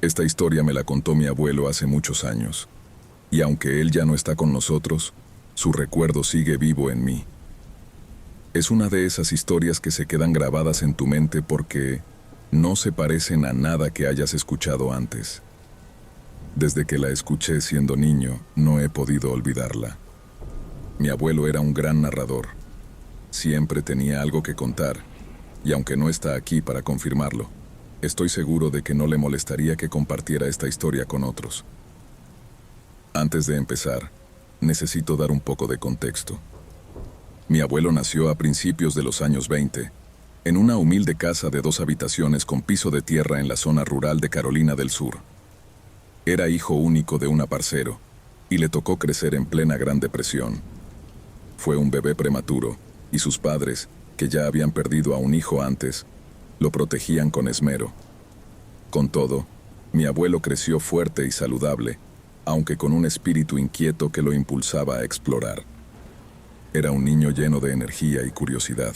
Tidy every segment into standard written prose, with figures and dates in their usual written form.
Esta historia me la contó mi abuelo hace muchos años, y aunque él ya no está con nosotros, su recuerdo sigue vivo en mí. Es una de esas historias que se quedan grabadas en tu mente porque no se parecen a nada que hayas escuchado antes. Desde que la escuché siendo niño, no he podido olvidarla. Mi abuelo era un gran narrador. Siempre tenía algo que contar, y aunque no está aquí para confirmarlo, estoy seguro de que no le molestaría que compartiera esta historia con otros. Antes de empezar, necesito dar un poco de contexto. Mi abuelo nació a principios de los años 20, en una humilde casa de 2 habitaciones con piso de tierra en la zona rural de Carolina del Sur. Era hijo único de un aparcero, y le tocó crecer en plena Gran Depresión. Fue un bebé prematuro, y sus padres, que ya habían perdido a un hijo antes, lo protegían con esmero. Con todo, mi abuelo creció fuerte y saludable, aunque con un espíritu inquieto que lo impulsaba a explorar. Era un niño lleno de energía y curiosidad,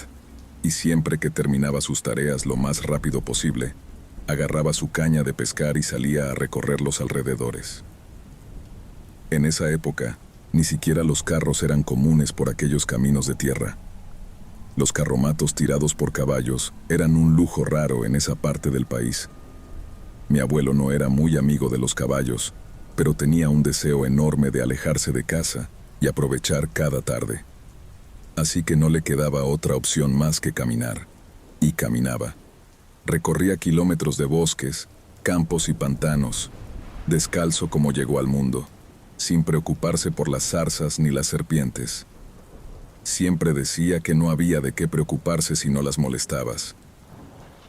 y siempre que terminaba sus tareas lo más rápido posible, agarraba su caña de pescar y salía a recorrer los alrededores. En esa época, ni siquiera los carros eran comunes por aquellos caminos de tierra. Los carromatos tirados por caballos eran un lujo raro en esa parte del país. Mi abuelo no era muy amigo de los caballos, pero tenía un deseo enorme de alejarse de casa y aprovechar cada tarde. Así que no le quedaba otra opción más que caminar. Y caminaba. Recorría kilómetros de bosques, campos y pantanos, descalzo como llegó al mundo, sin preocuparse por las zarzas ni las serpientes. Siempre decía que no había de qué preocuparse si no las molestabas.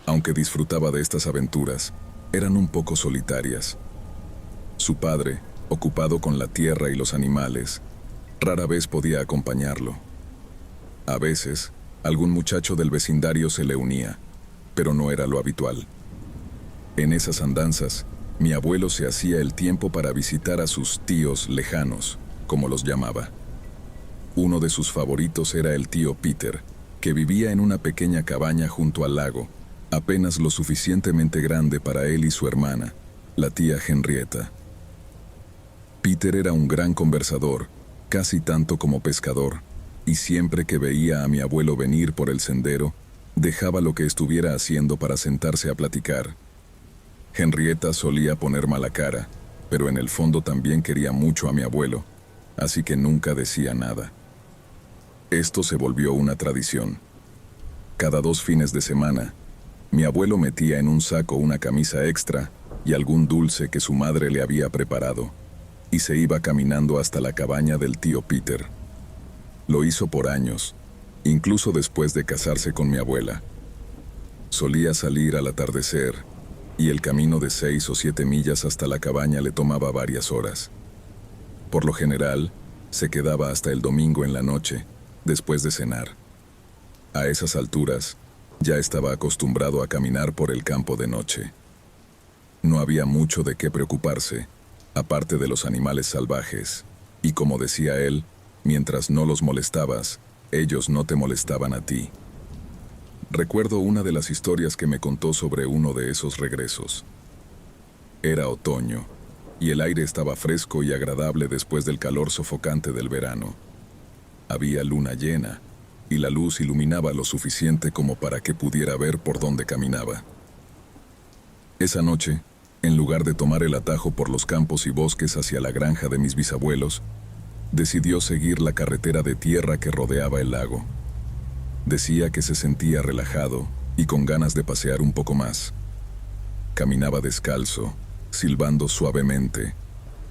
Aunque disfrutaba de estas aventuras, eran un poco solitarias. Su padre, ocupado con la tierra y los animales, rara vez podía acompañarlo. A veces, algún muchacho del vecindario se le unía, pero no era lo habitual. En esas andanzas, mi abuelo se hacía el tiempo para visitar a sus tíos lejanos, como los llamaba. Uno de sus favoritos era el tío Peter, que vivía en una pequeña cabaña junto al lago, apenas lo suficientemente grande para él y su hermana, la tía Henrietta. Peter era un gran conversador, casi tanto como pescador, y siempre que veía a mi abuelo venir por el sendero, dejaba lo que estuviera haciendo para sentarse a platicar. Henrietta solía poner mala cara, pero en el fondo también quería mucho a mi abuelo, así que nunca decía nada. Esto se volvió una tradición. Cada 2 fines de semana, mi abuelo metía en un saco una camisa extra y algún dulce que su madre le había preparado, y se iba caminando hasta la cabaña del tío Peter. Lo hizo por años, incluso después de casarse con mi abuela. Solía salir al atardecer, y el camino de 6 o 7 millas hasta la cabaña le tomaba varias horas. Por lo general, se quedaba hasta el domingo en la noche, después de cenar. A esas alturas, ya estaba acostumbrado a caminar por el campo de noche. No había mucho de qué preocuparse, aparte de los animales salvajes, y como decía él, mientras no los molestabas, ellos no te molestaban a ti. Recuerdo una de las historias que me contó sobre uno de esos regresos. Era otoño, y el aire estaba fresco y agradable después del calor sofocante del verano. Había luna llena, y la luz iluminaba lo suficiente como para que pudiera ver por dónde caminaba. Esa noche, en lugar de tomar el atajo por los campos y bosques hacia la granja de mis bisabuelos, decidió seguir la carretera de tierra que rodeaba el lago. Decía que se sentía relajado y con ganas de pasear un poco más. Caminaba descalzo, silbando suavemente,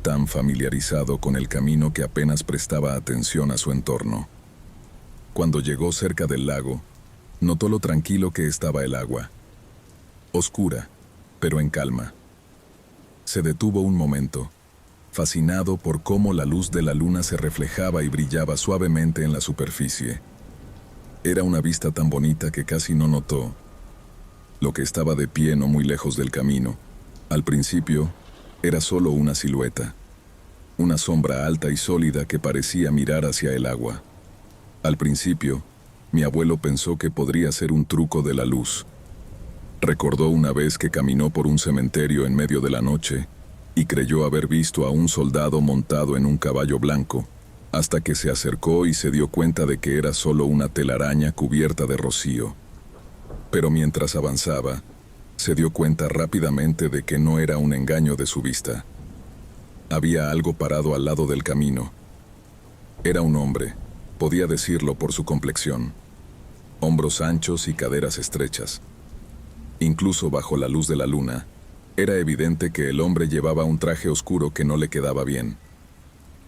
tan familiarizado con el camino que apenas prestaba atención a su entorno. Cuando llegó cerca del lago, notó lo tranquilo que estaba el agua. Oscura, pero en calma. Se detuvo un momento, fascinado por cómo la luz de la luna se reflejaba y brillaba suavemente en la superficie. Era una vista tan bonita que casi no notó. Lo que estaba de pie no muy lejos del camino, al principio, era solo una silueta. Una sombra alta y sólida que parecía mirar hacia el agua. Al principio, mi abuelo pensó que podría ser un truco de la luz. Recordó una vez que caminó por un cementerio en medio de la noche y creyó haber visto a un soldado montado en un caballo blanco, hasta que se acercó y se dio cuenta de que era solo una telaraña cubierta de rocío. Pero mientras avanzaba, se dio cuenta rápidamente de que no era un engaño de su vista. Había algo parado al lado del camino. Era un hombre, podía decirlo por su complexión. Hombros anchos y caderas estrechas. Incluso bajo la luz de la luna, era evidente que el hombre llevaba un traje oscuro que no le quedaba bien.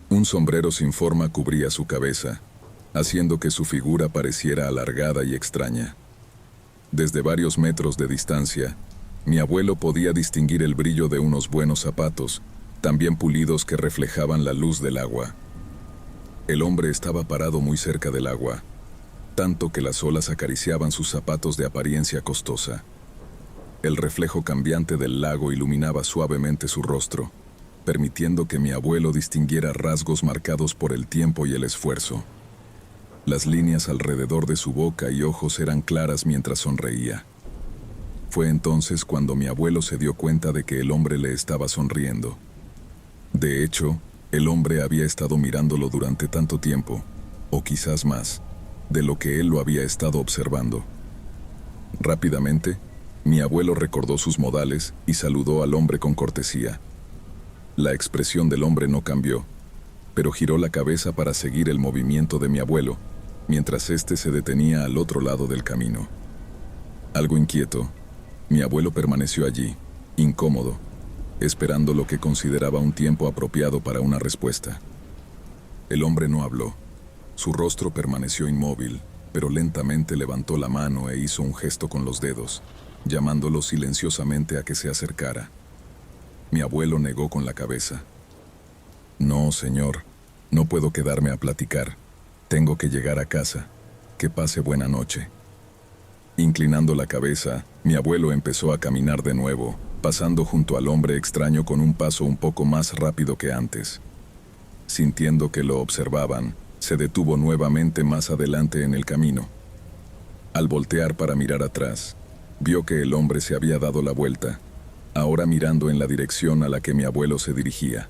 Un sombrero sin forma cubría su cabeza, haciendo que su figura pareciera alargada y extraña. Desde varios metros de distancia, mi abuelo podía distinguir el brillo de unos buenos zapatos, también pulidos, que reflejaban la luz del agua. El hombre estaba parado muy cerca del agua, tanto que las olas acariciaban sus zapatos de apariencia costosa. El reflejo cambiante del lago iluminaba suavemente su rostro, permitiendo que mi abuelo distinguiera rasgos marcados por el tiempo y el esfuerzo. Las líneas alrededor de su boca y ojos eran claras mientras sonreía. Fue entonces cuando mi abuelo se dio cuenta de que el hombre le estaba sonriendo. De hecho, el hombre había estado mirándolo durante tanto tiempo, o quizás más, de lo que él lo había estado observando. Rápidamente, mi abuelo recordó sus modales y saludó al hombre con cortesía. La expresión del hombre no cambió, pero giró la cabeza para seguir el movimiento de mi abuelo, mientras éste se detenía al otro lado del camino. Algo inquieto, mi abuelo permaneció allí, incómodo, esperando lo que consideraba un tiempo apropiado para una respuesta. El hombre no habló. Su rostro permaneció inmóvil, pero lentamente levantó la mano e hizo un gesto con los dedos, llamándolo silenciosamente a que se acercara. Mi abuelo negó con la cabeza. «No, señor, no puedo quedarme a platicar. Tengo que llegar a casa. Que pase buena noche». Inclinando la cabeza, mi abuelo empezó a caminar de nuevo, pasando junto al hombre extraño con un paso un poco más rápido que antes. Sintiendo que lo observaban, se detuvo nuevamente más adelante en el camino. Al voltear para mirar atrás, vio que el hombre se había dado la vuelta, ahora mirando en la dirección a la que mi abuelo se dirigía.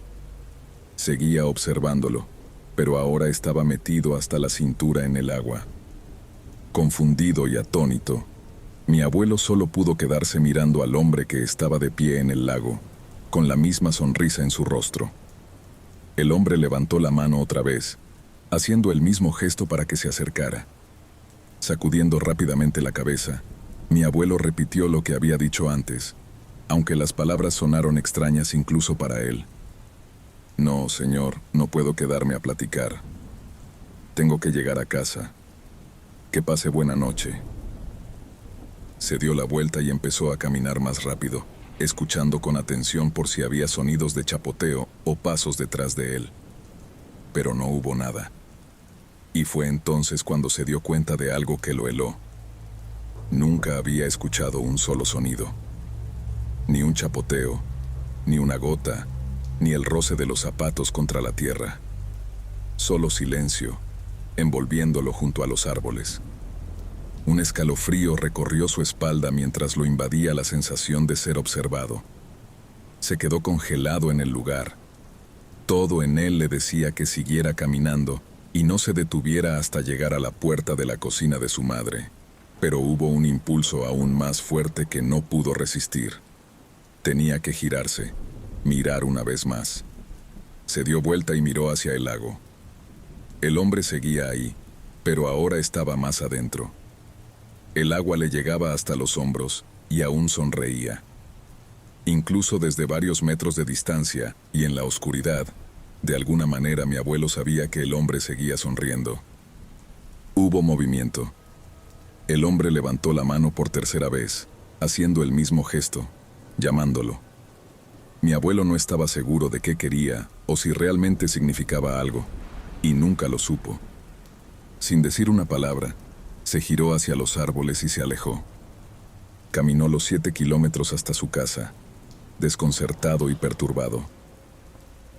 Seguía observándolo, pero ahora estaba metido hasta la cintura en el agua. Confundido y atónito, mi abuelo solo pudo quedarse mirando al hombre que estaba de pie en el lago, con la misma sonrisa en su rostro. El hombre levantó la mano otra vez, haciendo el mismo gesto para que se acercara. Sacudiendo rápidamente la cabeza, mi abuelo repitió lo que había dicho antes, aunque las palabras sonaron extrañas incluso para él. «No, señor, no puedo quedarme a platicar. Tengo que llegar a casa. Que pase buena noche». Se dio la vuelta y empezó a caminar más rápido, escuchando con atención por si había sonidos de chapoteo o pasos detrás de él. Pero no hubo nada. Y fue entonces cuando se dio cuenta de algo que lo heló. Nunca había escuchado un solo sonido. Ni un chapoteo, ni una gota, ni el roce de los zapatos contra la tierra. Solo silencio, envolviéndolo junto a los árboles. Un escalofrío recorrió su espalda mientras lo invadía la sensación de ser observado. Se quedó congelado en el lugar. Todo en él le decía que siguiera caminando y no se detuviera hasta llegar a la puerta de la cocina de su madre. Pero hubo un impulso aún más fuerte que no pudo resistir. Tenía que girarse, mirar una vez más. Se dio vuelta y miró hacia el lago. El hombre seguía ahí, pero ahora estaba más adentro. El agua le llegaba hasta los hombros y aún sonreía. Incluso desde varios metros de distancia y en la oscuridad, de alguna manera mi abuelo sabía que el hombre seguía sonriendo. Hubo movimiento. El hombre levantó la mano por tercera vez, haciendo el mismo gesto, llamándolo. Mi abuelo no estaba seguro de qué quería o si realmente significaba algo, y nunca lo supo. Sin decir una palabra, se giró hacia los árboles y se alejó. Caminó los 7 kilómetros hasta su casa, desconcertado y perturbado.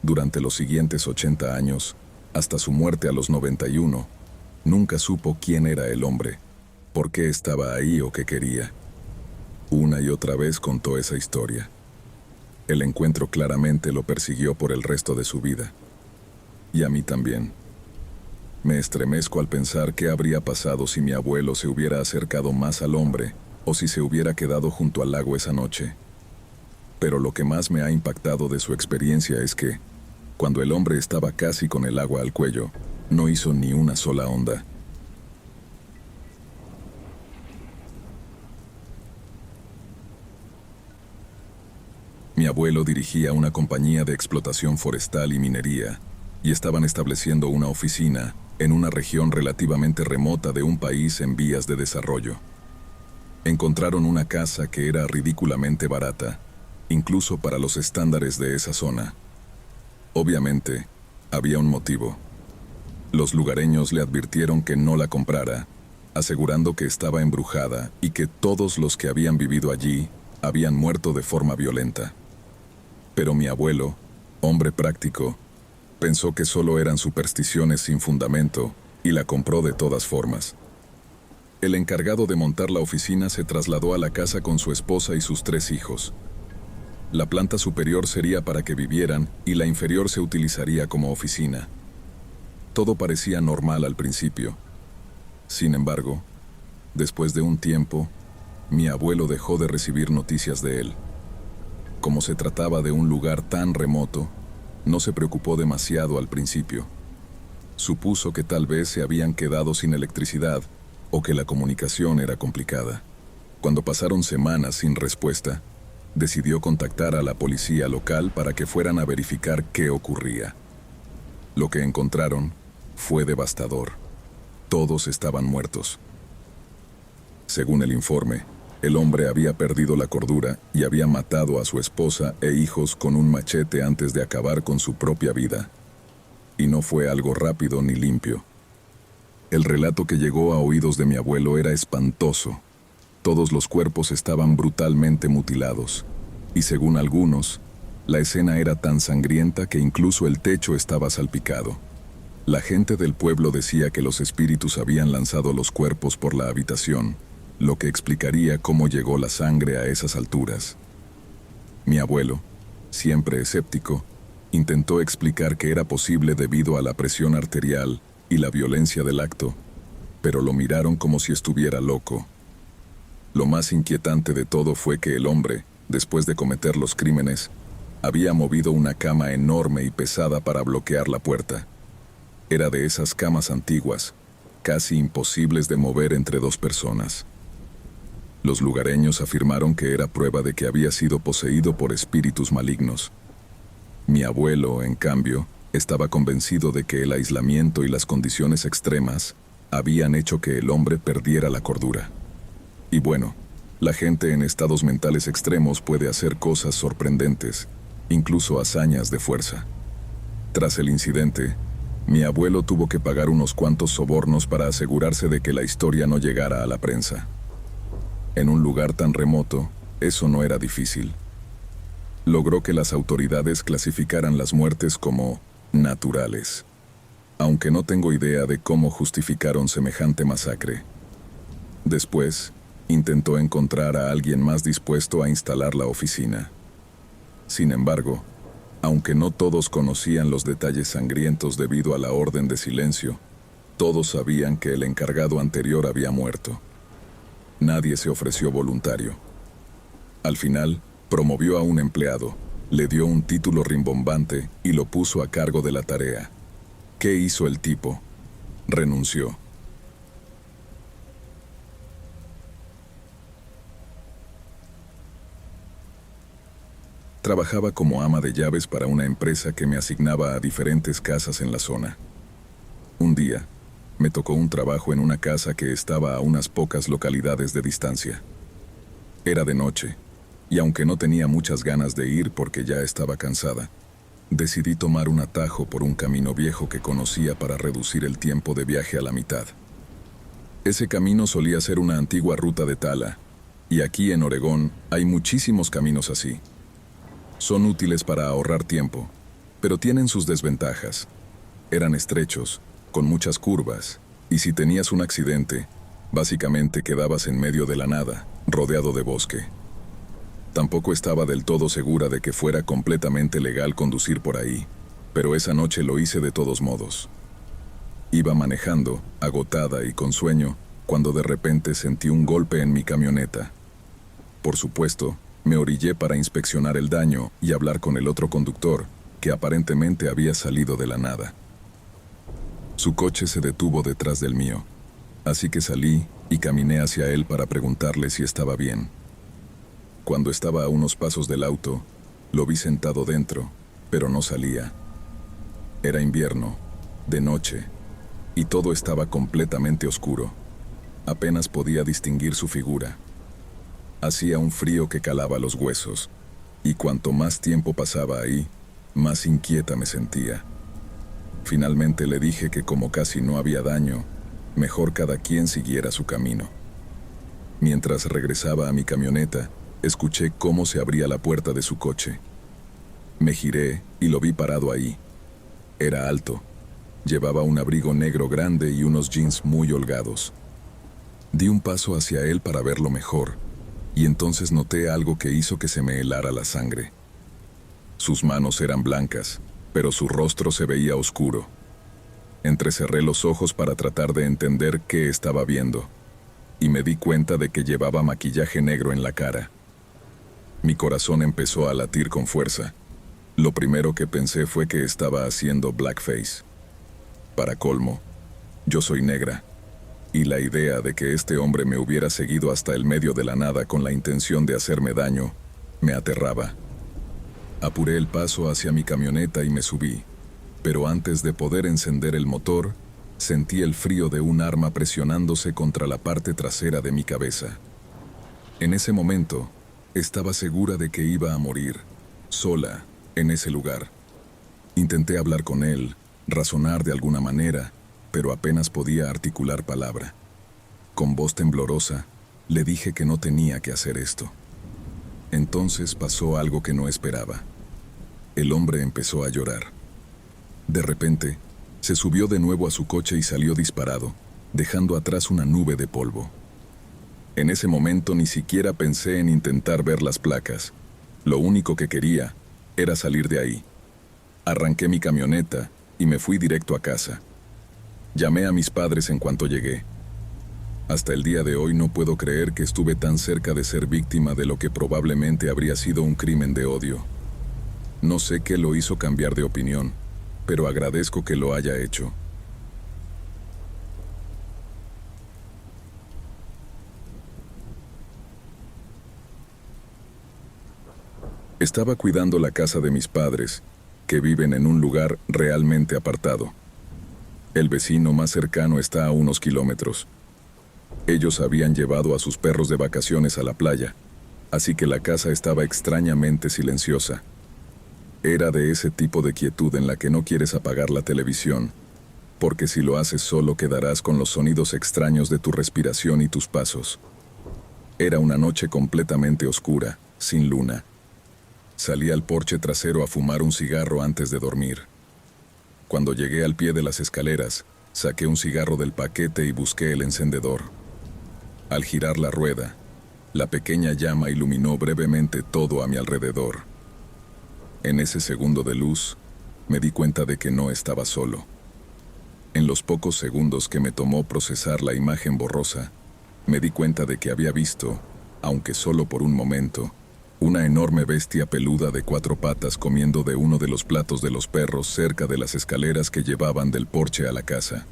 Durante los siguientes 80 años, hasta su muerte a los 91, nunca supo quién era el hombre, por qué estaba ahí o qué quería. Una y otra vez contó esa historia. El encuentro claramente lo persiguió por el resto de su vida. Y a mí también. Me estremezco al pensar qué habría pasado si mi abuelo se hubiera acercado más al hombre o si se hubiera quedado junto al lago esa noche. Pero lo que más me ha impactado de su experiencia es que, cuando el hombre estaba casi con el agua al cuello, no hizo ni una sola onda. Mi abuelo dirigía una compañía de explotación forestal y minería, y estaban estableciendo una oficina en una región relativamente remota de un país en vías de desarrollo. Encontraron una casa que era ridículamente barata, incluso para los estándares de esa zona. Obviamente, había un motivo. Los lugareños le advirtieron que no la comprara, asegurando que estaba embrujada y que todos los que habían vivido allí habían muerto de forma violenta. Pero mi abuelo, hombre práctico, pensó que solo eran supersticiones sin fundamento y la compró de todas formas. El encargado de montar la oficina se trasladó a la casa con su esposa y sus 3 hijos. La planta superior sería para que vivieran y la inferior se utilizaría como oficina. Todo parecía normal al principio. Sin embargo, después de un tiempo, mi abuelo dejó de recibir noticias de él. Como se trataba de un lugar tan remoto, no se preocupó demasiado al principio. Supuso que tal vez se habían quedado sin electricidad o que la comunicación era complicada. Cuando pasaron semanas sin respuesta, decidió contactar a la policía local para que fueran a verificar qué ocurría. Lo que encontraron fue devastador. Todos estaban muertos. Según el informe, el hombre había perdido la cordura y había matado a su esposa e hijos con un machete antes de acabar con su propia vida. Y no fue algo rápido ni limpio. El relato que llegó a oídos de mi abuelo era espantoso. Todos los cuerpos estaban brutalmente mutilados, y según algunos, la escena era tan sangrienta que incluso el techo estaba salpicado. La gente del pueblo decía que los espíritus habían lanzado los cuerpos por la habitación, lo que explicaría cómo llegó la sangre a esas alturas. Mi abuelo, siempre escéptico, intentó explicar que era posible debido a la presión arterial y la violencia del acto, pero lo miraron como si estuviera loco. Lo más inquietante de todo fue que el hombre, después de cometer los crímenes, había movido una cama enorme y pesada para bloquear la puerta. Era de esas camas antiguas, casi imposibles de mover entre 2 personas. Los lugareños afirmaron que era prueba de que había sido poseído por espíritus malignos. Mi abuelo, en cambio, estaba convencido de que el aislamiento y las condiciones extremas habían hecho que el hombre perdiera la cordura. Y bueno, la gente en estados mentales extremos puede hacer cosas sorprendentes, incluso hazañas de fuerza. Tras el incidente, mi abuelo tuvo que pagar unos cuantos sobornos para asegurarse de que la historia no llegara a la prensa. En un lugar tan remoto, eso no era difícil. Logró que las autoridades clasificaran las muertes como naturales, aunque no tengo idea de cómo justificaron semejante masacre. Después, intentó encontrar a alguien más dispuesto a instalar la oficina. Sin embargo, aunque no todos conocían los detalles sangrientos debido a la orden de silencio, todos sabían que el encargado anterior había muerto. Nadie se ofreció voluntario. Al final, promovió a un empleado, le dio un título rimbombante y lo puso a cargo de la tarea. ¿Qué hizo el tipo? Renunció. Trabajaba como ama de llaves para una empresa que me asignaba a diferentes casas en la zona. Un día, me tocó un trabajo en una casa que estaba a unas pocas localidades de distancia. Era de noche, y aunque no tenía muchas ganas de ir porque ya estaba cansada, decidí tomar un atajo por un camino viejo que conocía para reducir el tiempo de viaje a la mitad. Ese camino solía ser una antigua ruta de tala, y aquí en Oregón hay muchísimos caminos así. Son útiles para ahorrar tiempo, pero tienen sus desventajas. Eran estrechos, con muchas curvas, y si tenías un accidente, Básicamente quedabas en medio de la nada, rodeado de bosque. Tampoco estaba del todo segura de que fuera completamente legal conducir por ahí, pero esa noche lo hice de todos modos. Iba manejando, agotada y con sueño, cuando de repente sentí un golpe en mi camioneta. Por supuesto, me orillé para inspeccionar el daño y hablar con el otro conductor, que aparentemente había salido de la nada. Su coche se detuvo detrás del mío, así que salí y caminé hacia él para preguntarle si estaba bien. Cuando estaba a unos pasos del auto, lo vi sentado dentro, pero no salía. Era invierno, de noche, y todo estaba completamente oscuro. Apenas podía distinguir su figura. Hacía un frío que calaba los huesos, y cuanto más tiempo pasaba ahí, más inquieta me sentía. Finalmente le dije que como casi no había daño, mejor cada quien siguiera su camino. Mientras regresaba a mi camioneta, escuché cómo se abría la puerta de su coche. Me giré y lo vi parado ahí. Era alto. Llevaba un abrigo negro grande y unos jeans muy holgados. Di un paso hacia él para verlo mejor, y entonces noté algo que hizo que se me helara la sangre. Sus manos eran blancas, pero su rostro se veía oscuro. Entrecerré los ojos para tratar de entender qué estaba viendo, y me di cuenta de que llevaba maquillaje negro en la cara. Mi corazón empezó a latir con fuerza. Lo primero que pensé fue que estaba haciendo blackface. Para colmo, yo soy negra, y la idea de que este hombre me hubiera seguido hasta el medio de la nada con la intención de hacerme daño, me aterraba. Apuré el paso hacia mi camioneta y me subí, pero antes de poder encender el motor, sentí el frío de un arma presionándose contra la parte trasera de mi cabeza. En ese momento, estaba segura de que iba a morir, sola, en ese lugar. Intenté hablar con él, razonar de alguna manera, pero apenas podía articular palabra. Con voz temblorosa, le dije que no tenía que hacer esto. Entonces pasó algo que no esperaba. El hombre empezó a llorar. De repente, se subió de nuevo a su coche y salió disparado, dejando atrás una nube de polvo. En ese momento ni siquiera pensé en intentar ver las placas. Lo único que quería era salir de ahí. Arranqué mi camioneta y me fui directo a casa. Llamé a mis padres en cuanto llegué. Hasta el día de hoy no puedo creer que estuve tan cerca de ser víctima de lo que probablemente habría sido un crimen de odio. No sé qué lo hizo cambiar de opinión, pero agradezco que lo haya hecho. Estaba cuidando la casa de mis padres, que viven en un lugar realmente apartado. El vecino más cercano está a unos kilómetros. Ellos habían llevado a sus perros de vacaciones a la playa, así que la casa estaba extrañamente silenciosa. Era de ese tipo de quietud en la que no quieres apagar la televisión, porque si lo haces solo quedarás con los sonidos extraños de tu respiración y tus pasos. Era una noche completamente oscura, sin luna. Salí al porche trasero a fumar un cigarro antes de dormir. Cuando llegué al pie de las escaleras, saqué un cigarro del paquete y busqué el encendedor. Al girar la rueda, la pequeña llama iluminó brevemente todo a mi alrededor. En ese segundo de luz, me di cuenta de que no estaba solo. En los pocos segundos que me tomó procesar la imagen borrosa, me di cuenta de que había visto, aunque solo por un momento, una enorme bestia peluda de 4 patas comiendo de uno de los platos de los perros cerca de las escaleras que llevaban del porche a la casa.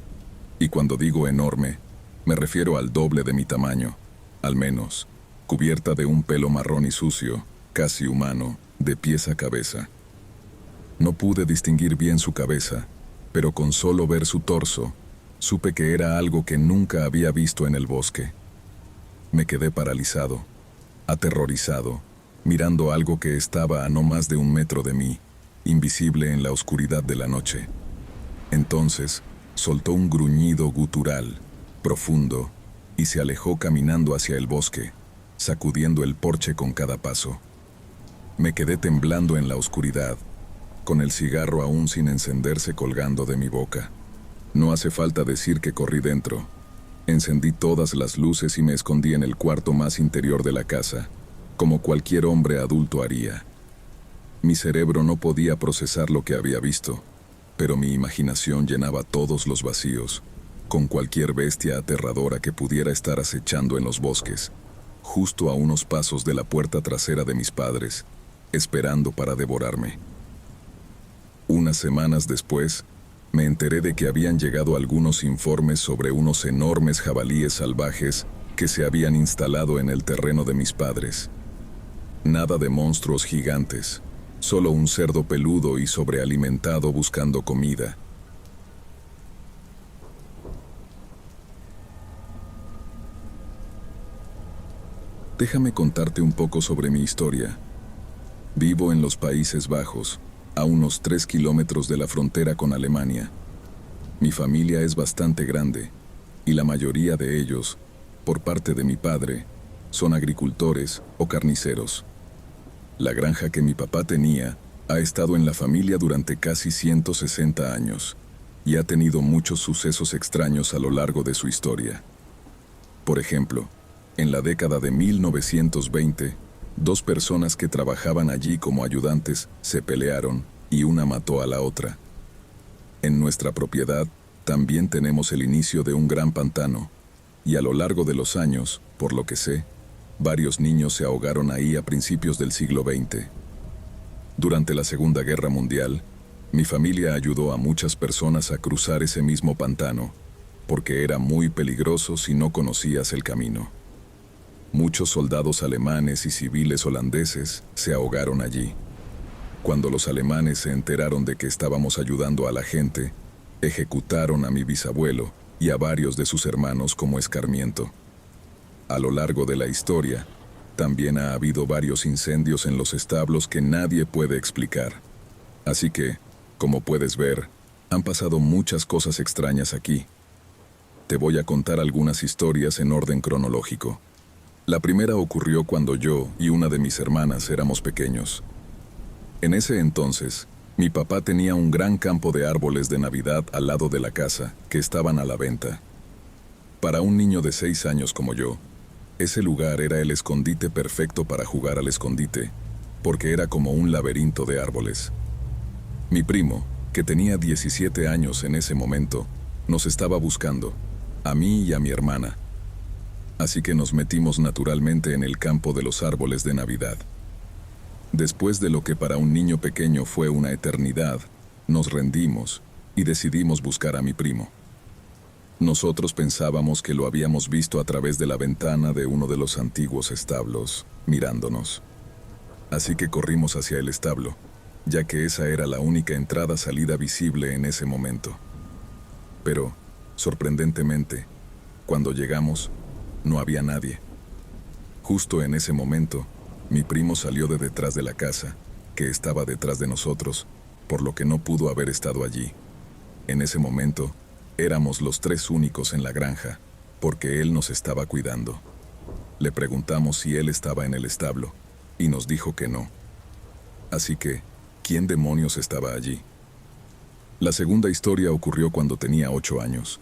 Y cuando digo enorme, me refiero al doble de mi tamaño, al menos, cubierta de un pelo marrón y sucio, casi humano, de pies a cabeza. No pude distinguir bien su cabeza, pero con solo ver su torso, supe que era algo que nunca había visto en el bosque. Me quedé paralizado, aterrorizado, mirando algo que estaba a no más de 1 metro de mí, invisible en la oscuridad de la noche. Entonces, soltó un gruñido gutural, profundo, y se alejó caminando hacia el bosque, sacudiendo el porche con cada paso. Me quedé temblando en la oscuridad, con el cigarro aún sin encenderse colgando de mi boca. No hace falta decir que corrí dentro. Encendí todas las luces y me escondí en el cuarto más interior de la casa, como cualquier hombre adulto haría. Mi cerebro no podía procesar lo que había visto, pero mi imaginación llenaba todos los vacíos, con cualquier bestia aterradora que pudiera estar acechando en los bosques, justo a unos pasos de la puerta trasera de mis padres, esperando para devorarme. Unas semanas después, me enteré de que habían llegado algunos informes sobre unos enormes jabalíes salvajes que se habían instalado en el terreno de mis padres. Nada de monstruos gigantes, solo un cerdo peludo y sobrealimentado buscando comida. Déjame contarte un poco sobre mi historia. Vivo en los Países Bajos, a unos 3 kilómetros de la frontera con Alemania. Mi familia es bastante grande, y la mayoría de ellos, por parte de mi padre, son agricultores o carniceros. La granja que mi papá tenía ha estado en la familia durante casi 160 años, y ha tenido muchos sucesos extraños a lo largo de su historia. Por ejemplo, en la década de 1920, 2 personas que trabajaban allí como ayudantes se pelearon y una mató a la otra. En nuestra propiedad también tenemos el inicio de un gran pantano, y a lo largo de los años, por lo que sé, varios niños se ahogaron ahí a principios del siglo XX. Durante la Segunda Guerra Mundial, mi familia ayudó a muchas personas a cruzar ese mismo pantano, porque era muy peligroso si no conocías el camino. Muchos soldados alemanes y civiles holandeses se ahogaron allí. Cuando los alemanes se enteraron de que estábamos ayudando a la gente, ejecutaron a mi bisabuelo y a varios de sus hermanos como escarmiento. A lo largo de la historia, también ha habido varios incendios en los establos que nadie puede explicar. Así que, como puedes ver, han pasado muchas cosas extrañas aquí. Te voy a contar algunas historias en orden cronológico. La primera ocurrió cuando yo y una de mis hermanas éramos pequeños. En ese entonces, mi papá tenía un gran campo de árboles de Navidad al lado de la casa, que estaban a la venta. Para un niño de 6 años como yo, ese lugar era el escondite perfecto para jugar al escondite, porque era como un laberinto de árboles. Mi primo, que tenía 17 años en ese momento, nos estaba buscando, a mí y a mi hermana. Así que nos metimos naturalmente en el campo de los árboles de Navidad. Después de lo que para un niño pequeño fue una eternidad, nos rendimos y decidimos buscar a mi primo. Nosotros pensábamos que lo habíamos visto a través de la ventana de uno de los antiguos establos, mirándonos. Así que corrimos hacia el establo, ya que esa era la única entrada-salida visible en ese momento. Pero, sorprendentemente, cuando llegamos, no había nadie. Justo en ese momento, mi primo salió de detrás de la casa, que estaba detrás de nosotros, por lo que no pudo haber estado allí. En ese momento, éramos los 3 únicos en la granja, porque él nos estaba cuidando. Le preguntamos si él estaba en el establo, y nos dijo que no. Así que, ¿quién demonios estaba allí? La segunda historia ocurrió cuando tenía 8 años.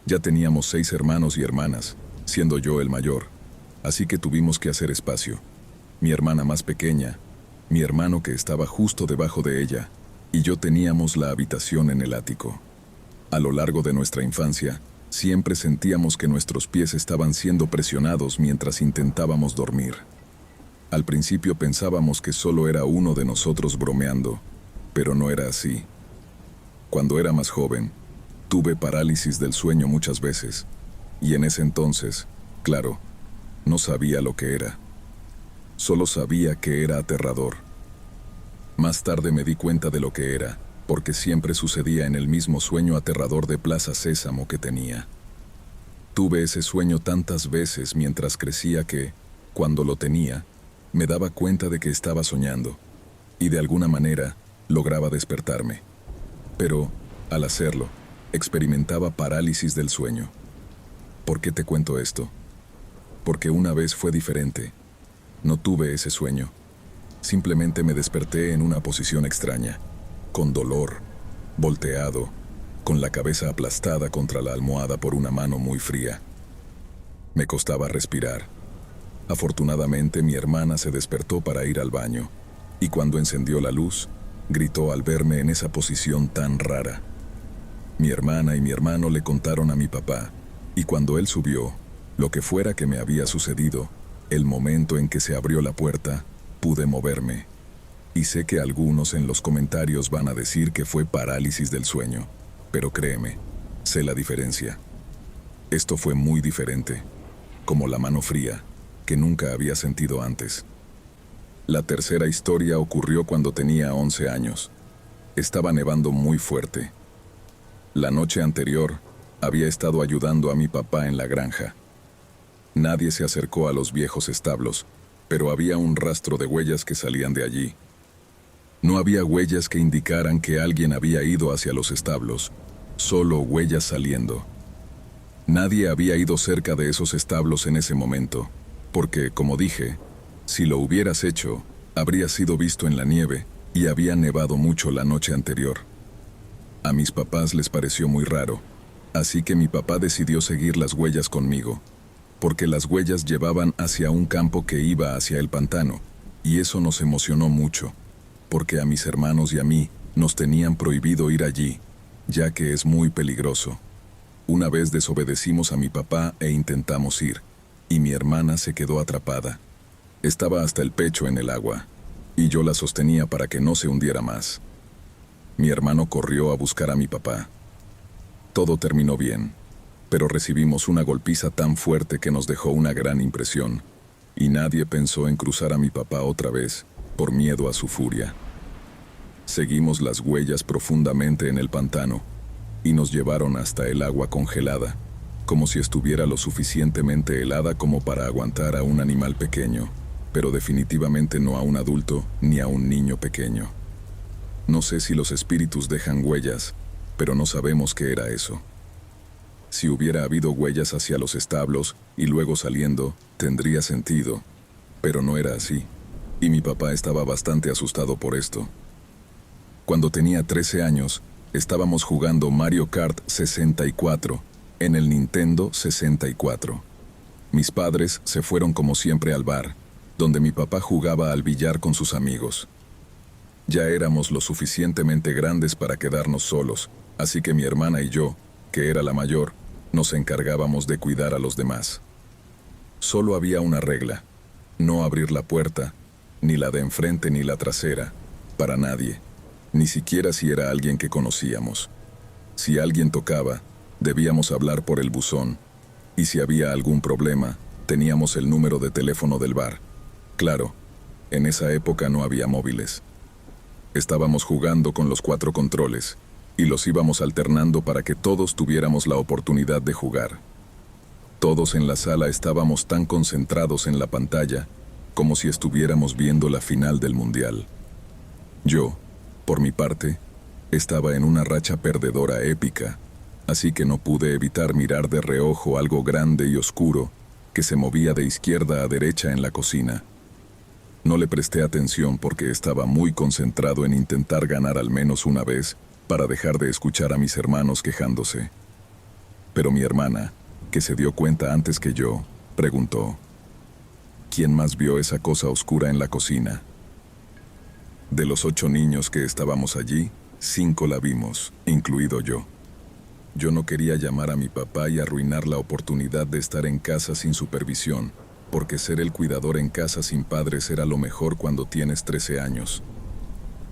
Ya teníamos 6 hermanos y hermanas, siendo yo el mayor, así que tuvimos que hacer espacio. Mi hermana más pequeña, mi hermano que estaba justo debajo de ella, y yo teníamos la habitación en el ático. A lo largo de nuestra infancia, siempre sentíamos que nuestros pies estaban siendo presionados mientras intentábamos dormir. Al principio pensábamos que solo era uno de nosotros bromeando, pero no era así. Cuando era más joven, tuve parálisis del sueño muchas veces, y en ese entonces, claro, no sabía lo que era. Solo sabía que era aterrador. Más tarde me di cuenta de lo que era, porque siempre sucedía en el mismo sueño aterrador de Plaza Sésamo que tenía. Tuve ese sueño tantas veces mientras crecía que, cuando lo tenía, me daba cuenta de que estaba soñando, y de alguna manera lograba despertarme. Pero, al hacerlo, experimentaba parálisis del sueño. ¿Por qué te cuento esto? Porque una vez fue diferente. No tuve ese sueño. Simplemente me desperté en una posición extraña, con dolor, volteado, con la cabeza aplastada contra la almohada por una mano muy fría. Me costaba respirar. Afortunadamente, mi hermana se despertó para ir al baño, y cuando encendió la luz, gritó al verme en esa posición tan rara. Mi hermana y mi hermano le contaron a mi papá, y cuando él subió, lo que fuera que me había sucedido, el momento en que se abrió la puerta, pude moverme. Y sé que algunos en los comentarios van a decir que fue parálisis del sueño, pero créeme, sé la diferencia. Esto fue muy diferente, como la mano fría, que nunca había sentido antes. La tercera historia ocurrió cuando tenía 11 años. Estaba nevando muy fuerte. La noche anterior, había estado ayudando a mi papá en la granja. Nadie se acercó a los viejos establos, pero había un rastro de huellas que salían de allí. No había huellas que indicaran que alguien había ido hacia los establos, solo huellas saliendo. Nadie había ido cerca de esos establos en ese momento, porque, como dije, si lo hubieras hecho, habría sido visto en la nieve y había nevado mucho la noche anterior. A mis papás les pareció muy raro, así que mi papá decidió seguir las huellas conmigo, porque las huellas llevaban hacia un campo que iba hacia el pantano, y eso nos emocionó mucho, porque a mis hermanos y a mí nos tenían prohibido ir allí, ya que es muy peligroso. Una vez desobedecimos a mi papá e intentamos ir, y mi hermana se quedó atrapada. Estaba hasta el pecho en el agua, y yo la sostenía para que no se hundiera más. Mi hermano corrió a buscar a mi papá. Todo terminó bien, pero recibimos una golpiza tan fuerte que nos dejó una gran impresión, y nadie pensó en cruzar a mi papá otra vez, por miedo a su furia. Seguimos las huellas profundamente en el pantano, y nos llevaron hasta el agua congelada, como si estuviera lo suficientemente helada como para aguantar a un animal pequeño, pero definitivamente no a un adulto ni a un niño pequeño. No sé si los espíritus dejan huellas, pero no sabemos qué era eso. Si hubiera habido huellas hacia los establos y luego saliendo, tendría sentido, pero no era así, y mi papá estaba bastante asustado por esto. Cuando tenía 13 años, estábamos jugando Mario Kart 64 en el Nintendo 64. Mis padres se fueron como siempre al bar, donde mi papá jugaba al billar con sus amigos. Ya éramos lo suficientemente grandes para quedarnos solos, así que mi hermana y yo, que era la mayor, nos encargábamos de cuidar a los demás. Solo había una regla: no abrir la puerta, ni la de enfrente ni la trasera, para nadie, ni siquiera si era alguien que conocíamos. Si alguien tocaba, debíamos hablar por el buzón, y si había algún problema, teníamos el número de teléfono del bar. Claro, en esa época no había móviles. Estábamos jugando con los 4 controles, y los íbamos alternando para que todos tuviéramos la oportunidad de jugar. Todos en la sala estábamos tan concentrados en la pantalla, como si estuviéramos viendo la final del mundial. Yo, por mi parte, estaba en una racha perdedora épica, así que no pude evitar mirar de reojo algo grande y oscuro que se movía de izquierda a derecha en la cocina. No le presté atención porque estaba muy concentrado en intentar ganar al menos una vez para dejar de escuchar a mis hermanos quejándose. Pero mi hermana, que se dio cuenta antes que yo, preguntó: ¿quién más vio esa cosa oscura en la cocina? De los 8 niños que estábamos allí, 5 la vimos, incluido yo. Yo no quería llamar a mi papá y arruinar la oportunidad de estar en casa sin supervisión, porque ser el cuidador en casa sin padres era lo mejor cuando tienes 13 años.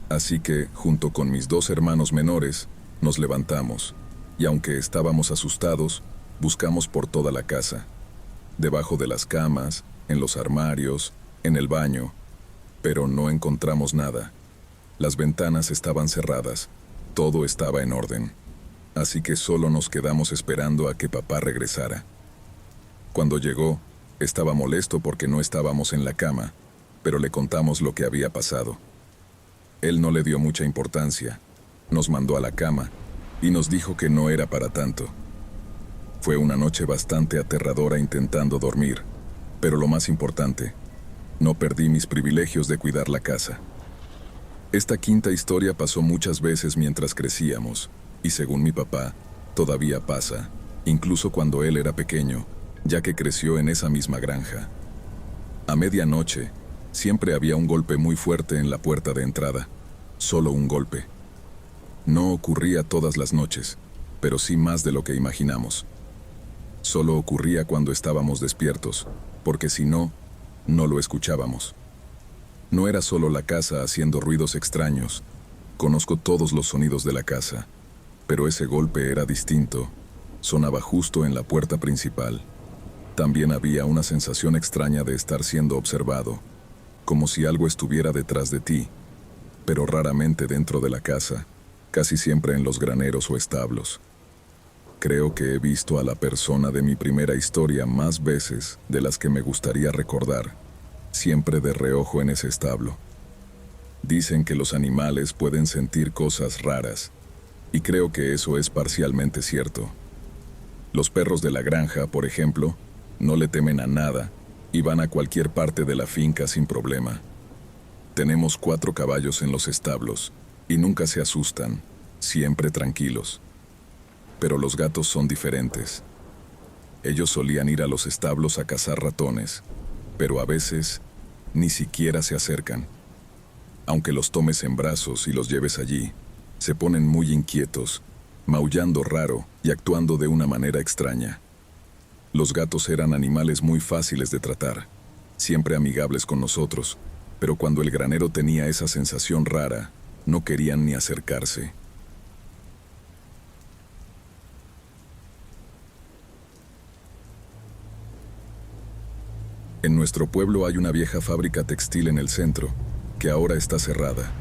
Así que, junto con mis 2 hermanos menores, nos levantamos, y aunque estábamos asustados, buscamos por toda la casa, debajo de las camas, en los armarios, en el baño, pero no encontramos nada. Las ventanas estaban cerradas, todo estaba en orden, así que solo nos quedamos esperando a que papá regresara. Cuando llegó, estaba molesto porque no estábamos en la cama, pero le contamos lo que había pasado. Él no le dio mucha importancia, nos mandó a la cama y nos dijo que no era para tanto. Fue una noche bastante aterradora intentando dormir, pero lo más importante, no perdí mis privilegios de cuidar la casa. Esta quinta historia pasó muchas veces mientras crecíamos, y según mi papá, todavía pasa, incluso cuando él era pequeño, ya que creció en esa misma granja. A medianoche, siempre había un golpe muy fuerte en la puerta de entrada, solo un golpe. No ocurría todas las noches, pero sí más de lo que imaginamos. Solo ocurría cuando estábamos despiertos, porque si no, no lo escuchábamos. No era solo la casa haciendo ruidos extraños. Conozco todos los sonidos de la casa, pero ese golpe era distinto. Sonaba justo en la puerta principal. También había una sensación extraña de estar siendo observado, como si algo estuviera detrás de ti, pero raramente dentro de la casa, casi siempre en los graneros o establos. Creo que he visto a la persona de mi primera historia más veces de las que me gustaría recordar, siempre de reojo en ese establo. Dicen que los animales pueden sentir cosas raras, y creo que eso es parcialmente cierto. Los perros de la granja, por ejemplo, no le temen a nada y van a cualquier parte de la finca sin problema. Tenemos 4 caballos en los establos y nunca se asustan, siempre tranquilos. Pero los gatos son diferentes. Ellos solían ir a los establos a cazar ratones, pero a veces ni siquiera se acercan. Aunque los tomes en brazos y los lleves allí, se ponen muy inquietos, maullando raro y actuando de una manera extraña. Los gatos eran animales muy fáciles de tratar, siempre amigables con nosotros, pero cuando el granero tenía esa sensación rara, no querían ni acercarse. En nuestro pueblo hay una vieja fábrica textil en el centro, que ahora está cerrada.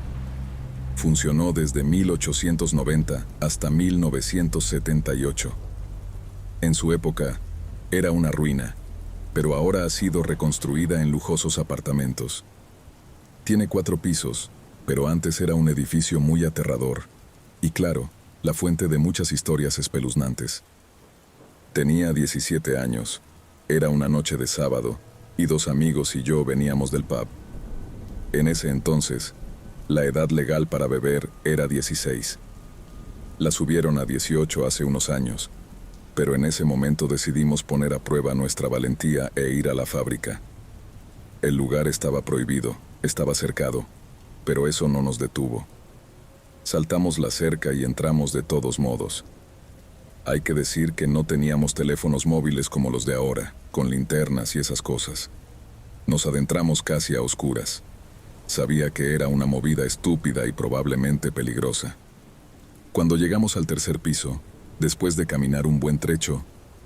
Funcionó desde 1890 hasta 1978. En su época, era una ruina, pero ahora ha sido reconstruida en lujosos apartamentos. Tiene 4 pisos, pero antes era un edificio muy aterrador, y claro, la fuente de muchas historias espeluznantes. Tenía 17 años, era una noche de sábado, y 2 amigos y yo veníamos del pub. En ese entonces, la edad legal para beber era 16. La subieron a 18 hace unos años, pero en ese momento decidimos poner a prueba nuestra valentía e ir a la fábrica. El lugar estaba prohibido, estaba cercado, pero eso no nos detuvo. Saltamos la cerca y entramos de todos modos. Hay que decir que no teníamos teléfonos móviles como los de ahora, con linternas y esas cosas. Nos adentramos casi a oscuras. Sabía que era una movida estúpida y probablemente peligrosa. Cuando llegamos al 3er piso, después de caminar un buen trecho,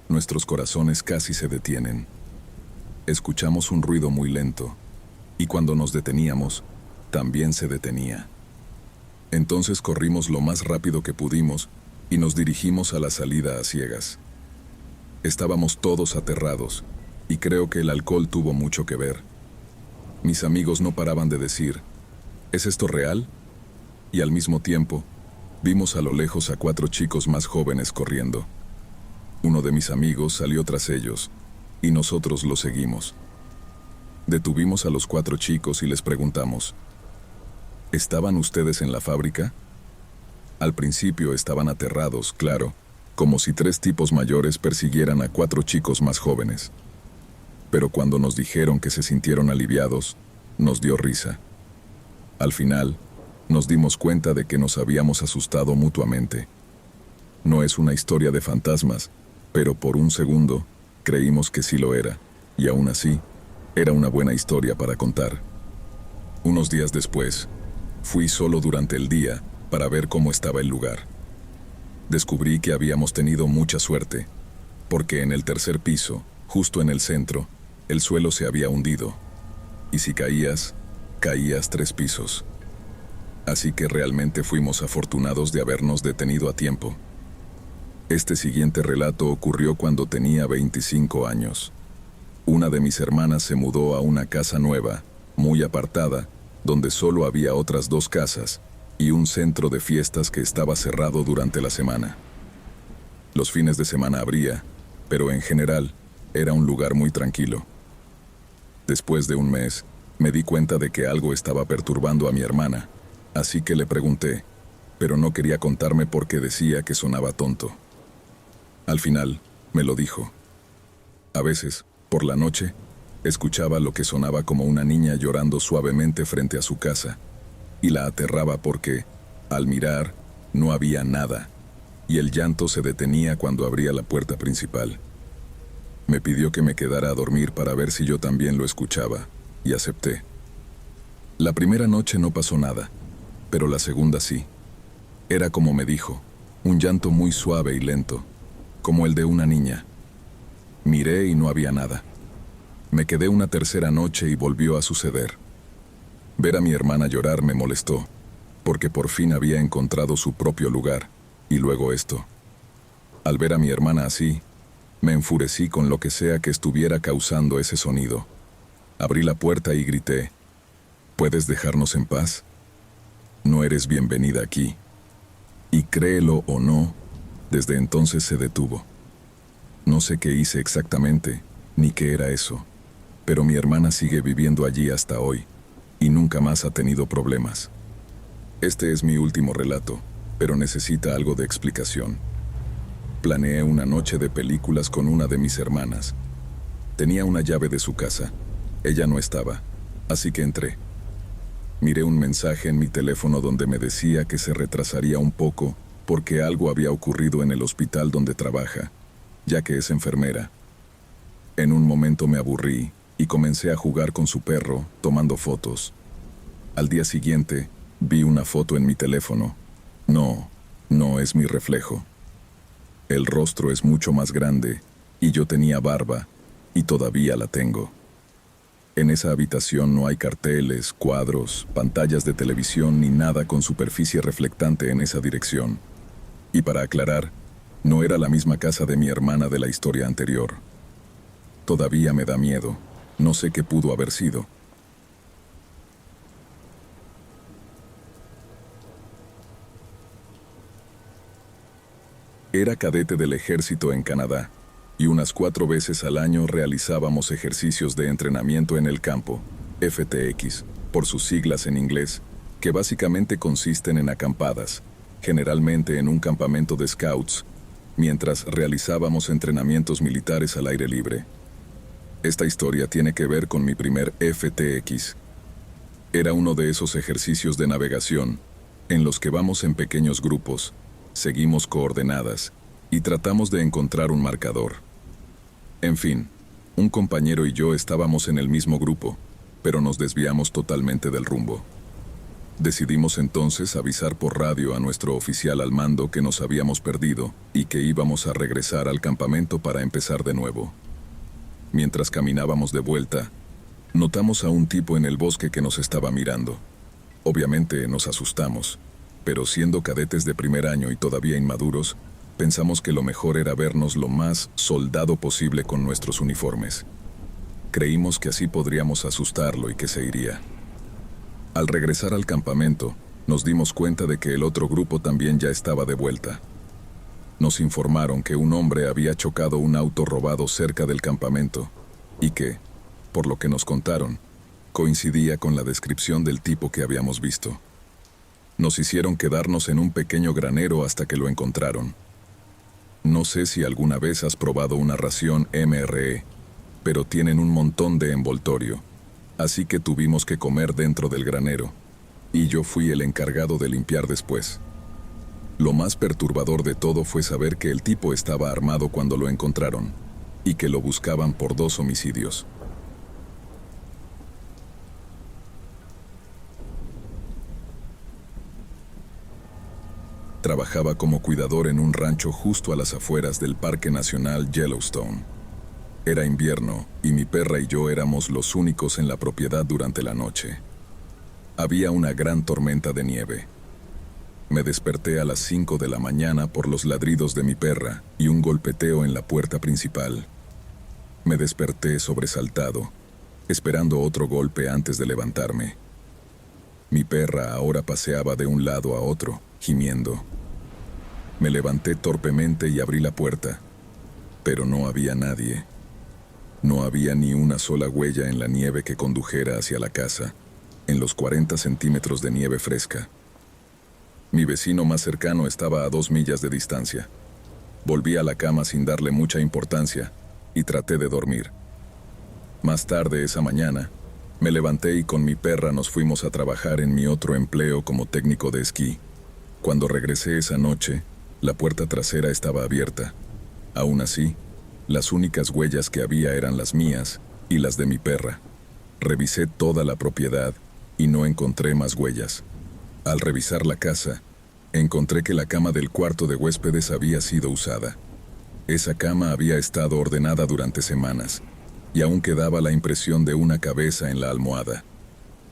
nuestros corazones casi se detienen. Escuchamos un ruido muy lento, y cuando nos deteníamos, también se detenía. Entonces corrimos lo más rápido que pudimos y nos dirigimos a la salida a ciegas. Estábamos todos aterrados, y creo que el alcohol tuvo mucho que ver. Mis amigos no paraban de decir, ¿es esto real? Y al mismo tiempo, vimos a lo lejos a 4 chicos más jóvenes corriendo. Uno de mis amigos salió tras ellos, y nosotros los seguimos. Detuvimos a los 4 chicos y les preguntamos, ¿estaban ustedes en la fábrica? Al principio estaban aterrados, claro, como si 3 tipos mayores persiguieran a 4 chicos más jóvenes. Pero cuando nos dijeron que se sintieron aliviados, nos dio risa. Al final, nos dimos cuenta de que nos habíamos asustado mutuamente. No es una historia de fantasmas, pero por un segundo creímos que sí lo era, y aún así, era una buena historia para contar. Unos días después, fui solo durante el día para ver cómo estaba el lugar. Descubrí que habíamos tenido mucha suerte, porque en el 3er piso, justo en el centro, el suelo se había hundido, y si caías 3 pisos. Así que realmente fuimos afortunados de habernos detenido a tiempo. Este siguiente relato ocurrió cuando tenía 25 años. Una de mis hermanas se mudó a una casa nueva, muy apartada, donde solo había otras 2 casas y un centro de fiestas que estaba cerrado durante la semana. Los fines de semana abría, pero en general era un lugar muy tranquilo. Después de un mes, me di cuenta de que algo estaba perturbando a mi hermana, así que le pregunté, pero no quería contarme porque decía que sonaba tonto. Al final, me lo dijo. A veces, por la noche, escuchaba lo que sonaba como una niña llorando suavemente frente a su casa, y la aterraba porque, al mirar, no había nada, y el llanto se detenía cuando abría la puerta principal. Me pidió que me quedara a dormir para ver si yo también lo escuchaba, y acepté. La primera noche no pasó nada, pero la segunda sí. Era como me dijo, un llanto muy suave y lento, como el de una niña. Miré y no había nada. Me quedé una tercera noche y volvió a suceder. Ver a mi hermana llorar me molestó, porque por fin había encontrado su propio lugar, y luego esto. Al ver a mi hermana así, me enfurecí con lo que sea que estuviera causando ese sonido. Abrí la puerta y grité, ¿puedes dejarnos en paz? No eres bienvenida aquí. Y créelo o no, desde entonces se detuvo. No sé qué hice exactamente, ni qué era eso, pero mi hermana sigue viviendo allí hasta hoy, y nunca más ha tenido problemas. Este es mi último relato, pero necesita algo de explicación. Planeé una noche de películas con una de mis hermanas. Tenía una llave de su casa. Ella no estaba, así que entré. Miré un mensaje en mi teléfono donde me decía que se retrasaría un poco porque algo había ocurrido en el hospital donde trabaja, ya que es enfermera. En un momento me aburrí y comencé a jugar con su perro, tomando fotos. Al día siguiente, vi una foto en mi teléfono. No es mi reflejo. El rostro es mucho más grande, y yo tenía barba, y todavía la tengo. En esa habitación no hay carteles, cuadros, pantallas de televisión ni nada con superficie reflectante en esa dirección. Y para aclarar, no era la misma casa de mi hermana de la historia anterior. Todavía me da miedo. No sé qué pudo haber sido. Era cadete del ejército en Canadá, y unas 4 veces al año realizábamos ejercicios de entrenamiento en el campo, FTX, por sus siglas en inglés, que básicamente consisten en acampadas, generalmente en un campamento de scouts, mientras realizábamos entrenamientos militares al aire libre. Esta historia tiene que ver con mi primer FTX. Era uno de esos ejercicios de navegación, en los que vamos en pequeños grupos, seguimos coordenadas y tratamos de encontrar un marcador. En fin, un compañero y yo estábamos en el mismo grupo, pero nos desviamos totalmente del rumbo. Decidimos entonces avisar por radio a nuestro oficial al mando que nos habíamos perdido y que íbamos a regresar al campamento para empezar de nuevo. Mientras caminábamos de vuelta, notamos a un tipo en el bosque que nos estaba mirando. Obviamente nos asustamos, pero siendo cadetes de primer año y todavía inmaduros, pensamos que lo mejor era vernos lo más soldado posible con nuestros uniformes. Creímos que así podríamos asustarlo y que se iría. Al regresar al campamento, nos dimos cuenta de que el otro grupo también ya estaba de vuelta. Nos informaron que un hombre había chocado un auto robado cerca del campamento y que, por lo que nos contaron, coincidía con la descripción del tipo que habíamos visto. Nos hicieron quedarnos en un pequeño granero hasta que lo encontraron. No sé si alguna vez has probado una ración MRE, pero tienen un montón de envoltorio, así que tuvimos que comer dentro del granero, y yo fui el encargado de limpiar después. Lo más perturbador de todo fue saber que el tipo estaba armado cuando lo encontraron, y que lo buscaban por 2 homicidios. Trabajaba como cuidador en un rancho justo a las afueras del Parque Nacional Yellowstone. Era invierno y mi perra y yo éramos los únicos en la propiedad durante la noche. Había una gran tormenta de nieve. Me desperté a las 5 de la mañana por los ladridos de mi perra y un golpeteo en la puerta principal. Me desperté sobresaltado, esperando otro golpe antes de levantarme. Mi perra ahora paseaba de un lado a otro, gimiendo. Me levanté torpemente y abrí la puerta, pero no había nadie. No había ni una sola huella en la nieve que condujera hacia la casa, en los 40 centímetros de nieve fresca. Mi vecino más cercano estaba a 2 millas de distancia. Volví a la cama sin darle mucha importancia, y traté de dormir. Más tarde esa mañana, me levanté y con mi perra nos fuimos a trabajar en mi otro empleo como técnico de esquí. Cuando regresé esa noche, la puerta trasera estaba abierta. Aún así, las únicas huellas que había eran las mías y las de mi perra. Revisé toda la propiedad y no encontré más huellas. Al revisar la casa, encontré que la cama del cuarto de huéspedes había sido usada. Esa cama había estado ordenada durante semanas, y aún quedaba la impresión de una cabeza en la almohada.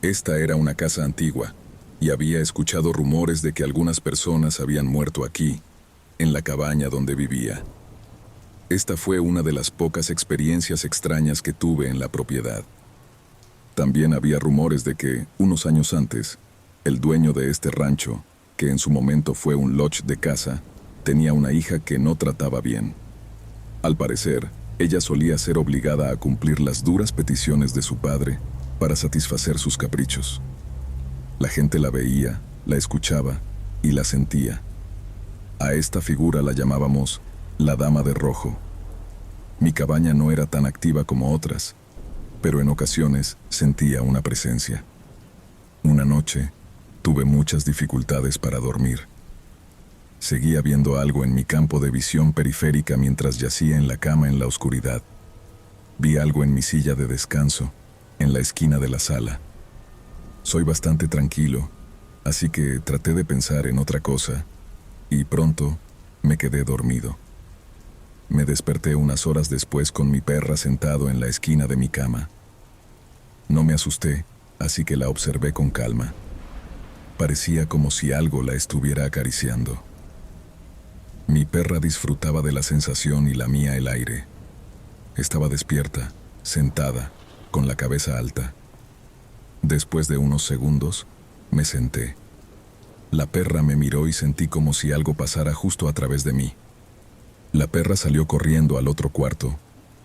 Esta era una casa antigua, y había escuchado rumores de que algunas personas habían muerto aquí, en la cabaña donde vivía. Esta fue una de las pocas experiencias extrañas que tuve en la propiedad. También había rumores de que, unos años antes, el dueño de este rancho, que en su momento fue un lodge de caza, tenía una hija que no trataba bien. Al parecer, ella solía ser obligada a cumplir las duras peticiones de su padre para satisfacer sus caprichos. La gente la veía, la escuchaba y la sentía. A esta figura la llamábamos la Dama de Rojo. Mi cabaña no era tan activa como otras, pero en ocasiones sentía una presencia. Una noche, tuve muchas dificultades para dormir. Seguía viendo algo en mi campo de visión periférica mientras yacía en la cama en la oscuridad. Vi algo en mi silla de descanso, en la esquina de la sala. Soy bastante tranquilo, así que traté de pensar en otra cosa, y pronto me quedé dormido. Me desperté unas horas después con mi perra sentado en la esquina de mi cama. No me asusté, así que la observé con calma. Parecía como si algo la estuviera acariciando. Mi perra disfrutaba de la sensación y lamía el aire. Estaba despierta, sentada, con la cabeza alta. Después de unos segundos, me senté. La perra me miró y sentí como si algo pasara justo a través de mí. La perra salió corriendo al otro cuarto,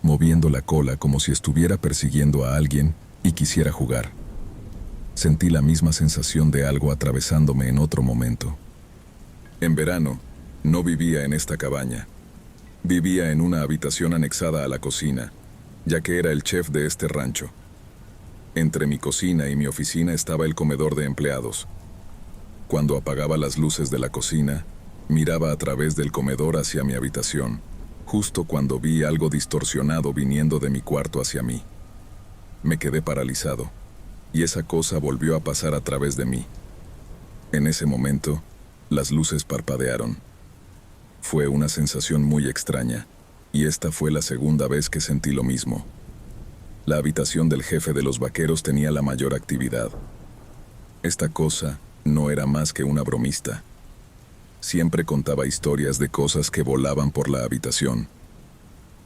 moviendo la cola como si estuviera persiguiendo a alguien y quisiera jugar. Sentí la misma sensación de algo atravesándome en otro momento. En verano, no vivía en esta cabaña. Vivía en una habitación anexada a la cocina, ya que era el chef de este rancho. Entre mi cocina y mi oficina estaba el comedor de empleados. Cuando apagaba las luces de la cocina, miraba a través del comedor hacia mi habitación, justo cuando vi algo distorsionado viniendo de mi cuarto hacia mí. Me quedé paralizado, y esa cosa volvió a pasar a través de mí. En ese momento, las luces parpadearon. Fue una sensación muy extraña, y esta fue la segunda vez que sentí lo mismo. La habitación del jefe de los vaqueros tenía la mayor actividad. Esta cosa no era más que una bromista. Siempre contaba historias de cosas que volaban por la habitación.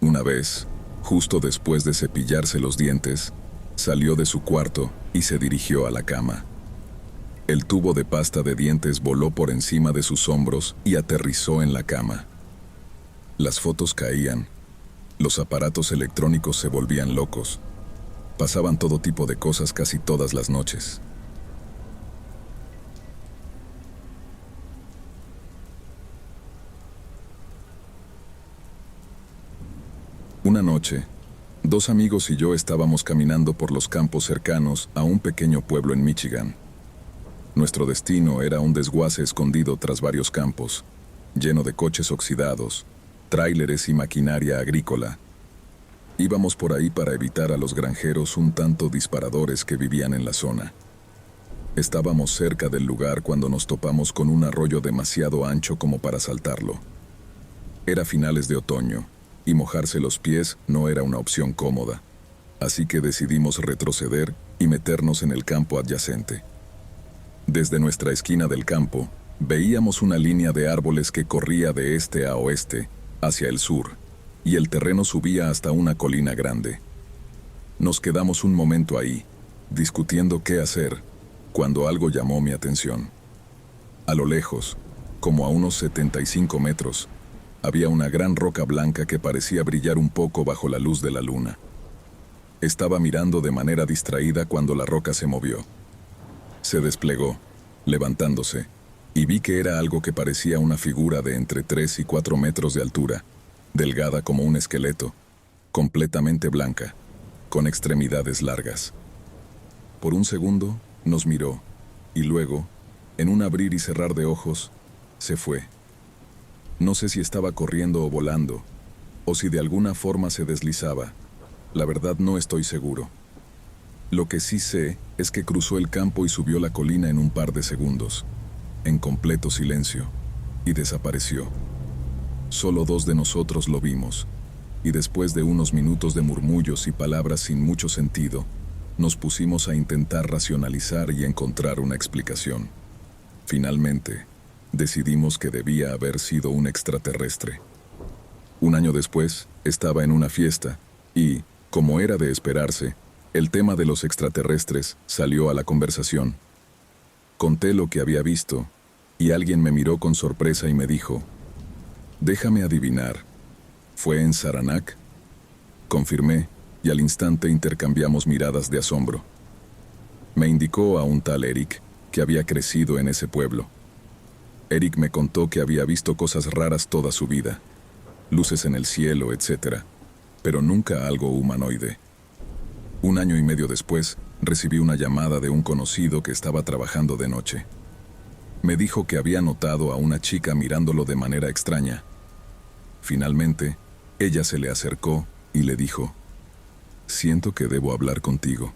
Una vez, justo después de cepillarse los dientes, salió de su cuarto y se dirigió a la cama. El tubo de pasta de dientes voló por encima de sus hombros y aterrizó en la cama. Las fotos caían. Los aparatos electrónicos se volvían locos. Pasaban todo tipo de cosas casi todas las noches. Una noche, 2 amigos y yo estábamos caminando por los campos cercanos a un pequeño pueblo en Michigan. Nuestro destino era un desguace escondido tras varios campos, lleno de coches oxidados, tráileres y maquinaria agrícola. Íbamos por ahí para evitar a los granjeros un tanto disparadores que vivían en la zona. Estábamos cerca del lugar cuando nos topamos con un arroyo demasiado ancho como para saltarlo. Era finales de otoño, y mojarse los pies no era una opción cómoda, así que decidimos retroceder y meternos en el campo adyacente. Desde nuestra esquina del campo, veíamos una línea de árboles que corría de este a oeste, hacia el sur, y el terreno subía hasta una colina grande. Nos quedamos un momento ahí, discutiendo qué hacer, cuando algo llamó mi atención. A lo lejos, como a unos 75 metros, había una gran roca blanca que parecía brillar un poco bajo la luz de la luna. Estaba mirando de manera distraída cuando la roca se movió. Se desplegó, levantándose, y vi que era algo que parecía una figura de entre 3 y 4 metros de altura, delgada como un esqueleto, completamente blanca, con extremidades largas. Por un segundo, nos miró, y luego, en un abrir y cerrar de ojos, se fue. No sé si estaba corriendo o volando, o si de alguna forma se deslizaba. La verdad no estoy seguro. Lo que sí sé es que cruzó el campo y subió la colina en un par de segundos, en completo silencio, y desapareció. Solo 2 de nosotros lo vimos, y después de unos minutos de murmullos y palabras sin mucho sentido, nos pusimos a intentar racionalizar y encontrar una explicación. Finalmente, decidimos que debía haber sido un extraterrestre. Un año después, estaba en una fiesta, y, como era de esperarse, el tema de los extraterrestres salió a la conversación. Conté lo que había visto, y alguien me miró con sorpresa y me dijo: «Déjame adivinar, ¿fue en Saranac?». Confirmé, y al instante intercambiamos miradas de asombro. Me indicó a un tal Eric, que había crecido en ese pueblo. Eric me contó que había visto cosas raras toda su vida, luces en el cielo, etc., pero nunca algo humanoide. 1 año y medio después, recibí una llamada de un conocido que estaba trabajando de noche. Me dijo que había notado a una chica mirándolo de manera extraña. Finalmente, ella se le acercó y le dijo: «Siento que debo hablar contigo».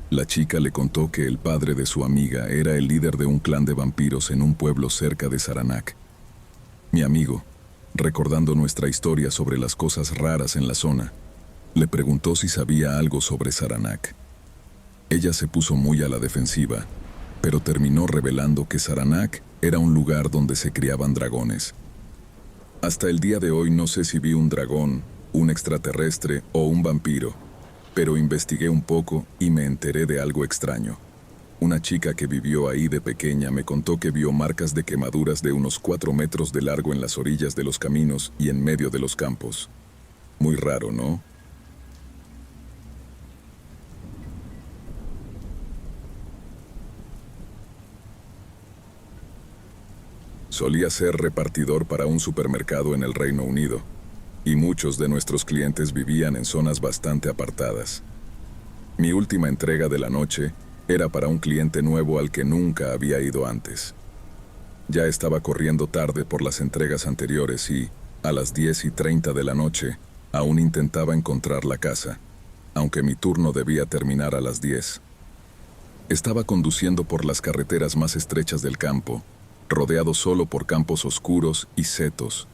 La chica le contó que el padre de su amiga era el líder de un clan de vampiros en un pueblo cerca de Saranac. Mi amigo, recordando nuestra historia sobre las cosas raras en la zona, le preguntó si sabía algo sobre Saranac. Ella se puso muy a la defensiva, pero terminó revelando que Saranac era un lugar donde se criaban dragones. Hasta el día de hoy no sé si vi un dragón, un extraterrestre o un vampiro, pero investigué un poco y me enteré de algo extraño. Una chica que vivió ahí de pequeña me contó que vio marcas de quemaduras de unos 4 metros de largo en las orillas de los caminos y en medio de los campos. Muy raro, ¿no? Solía ser repartidor para un supermercado en el Reino Unido, y muchos de nuestros clientes vivían en zonas bastante apartadas. Mi última entrega de la noche era para un cliente nuevo al que nunca había ido antes. Ya estaba corriendo tarde por las entregas anteriores y, a las 10:30 de la noche, aún intentaba encontrar la casa, aunque mi turno debía terminar a las 10. Estaba conduciendo por las carreteras más estrechas del campo, rodeado solo por campos oscuros y setos,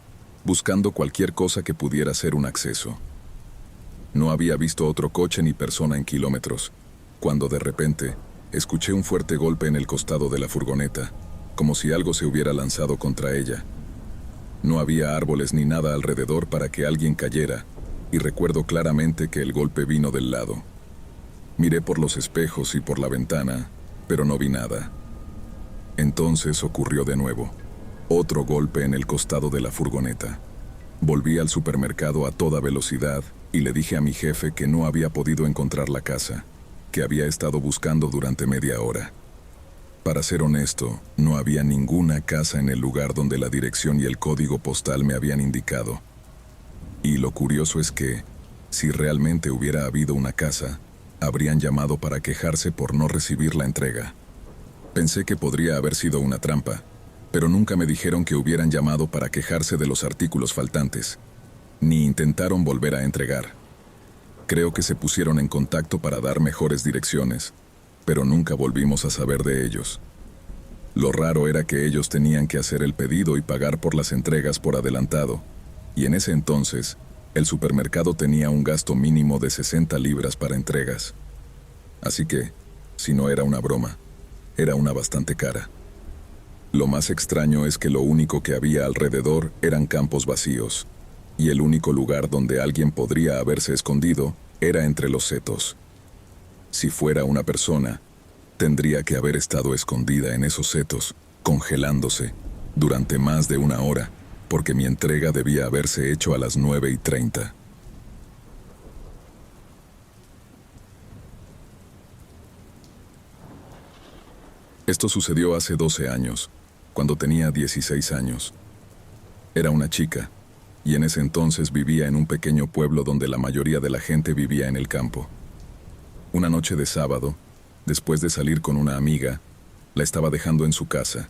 buscando cualquier cosa que pudiera ser un acceso. No había visto otro coche ni persona en kilómetros, cuando de repente escuché un fuerte golpe en el costado de la furgoneta, como si algo se hubiera lanzado contra ella. No había árboles ni nada alrededor para que alguien cayera, y recuerdo claramente que el golpe vino del lado. Miré por los espejos y por la ventana, pero no vi nada. Entonces ocurrió de nuevo. Otro golpe en el costado de la furgoneta. Volví al supermercado a toda velocidad y le dije a mi jefe que no había podido encontrar la casa, que había estado buscando durante media hora. Para ser honesto, no había ninguna casa en el lugar donde la dirección y el código postal me habían indicado. Y lo curioso es que, si realmente hubiera habido una casa, habrían llamado para quejarse por no recibir la entrega. Pensé que podría haber sido una trampa, pero nunca me dijeron que hubieran llamado para quejarse de los artículos faltantes, ni intentaron volver a entregar. Creo que se pusieron en contacto para dar mejores direcciones, pero nunca volvimos a saber de ellos. Lo raro era que ellos tenían que hacer el pedido y pagar por las entregas por adelantado, y en ese entonces, el supermercado tenía un gasto mínimo de 60 libras para entregas. Así que, si no era una broma, era una bastante cara. Lo más extraño es que lo único que había alrededor eran campos vacíos, y el único lugar donde alguien podría haberse escondido era entre los setos. Si fuera una persona, tendría que haber estado escondida en esos setos, congelándose, durante más de 1 hora, porque mi entrega debía haberse hecho a las 9:30. Esto sucedió hace 12 años, cuando tenía 16 años. Era una chica, y en ese entonces vivía en un pequeño pueblo donde la mayoría de la gente vivía en el campo. Una noche de sábado, después de salir con una amiga, la estaba dejando en su casa.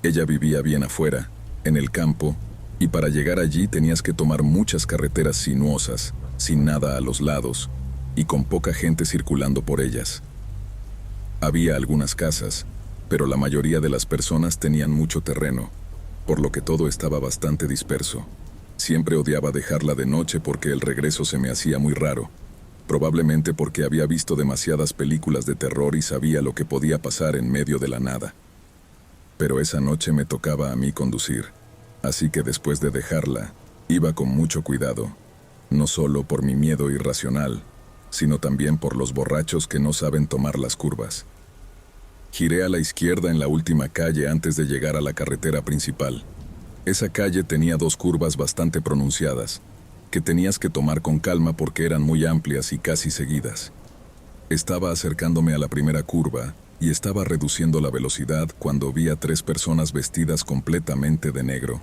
Ella vivía bien afuera, en el campo, y para llegar allí tenías que tomar muchas carreteras sinuosas, sin nada a los lados, y con poca gente circulando por ellas. Había algunas casas, pero la mayoría de las personas tenían mucho terreno, por lo que todo estaba bastante disperso. Siempre odiaba dejarla de noche porque el regreso se me hacía muy raro, probablemente porque había visto demasiadas películas de terror y sabía lo que podía pasar en medio de la nada. Pero esa noche me tocaba a mí conducir, así que después de dejarla, iba con mucho cuidado, no solo por mi miedo irracional, sino también por los borrachos que no saben tomar las curvas. Giré a la izquierda en la última calle antes de llegar a la carretera principal. Esa calle tenía dos curvas bastante pronunciadas, que tenías que tomar con calma porque eran muy amplias y casi seguidas. Estaba acercándome a la primera curva y estaba reduciendo la velocidad cuando vi a 3 personas vestidas completamente de negro,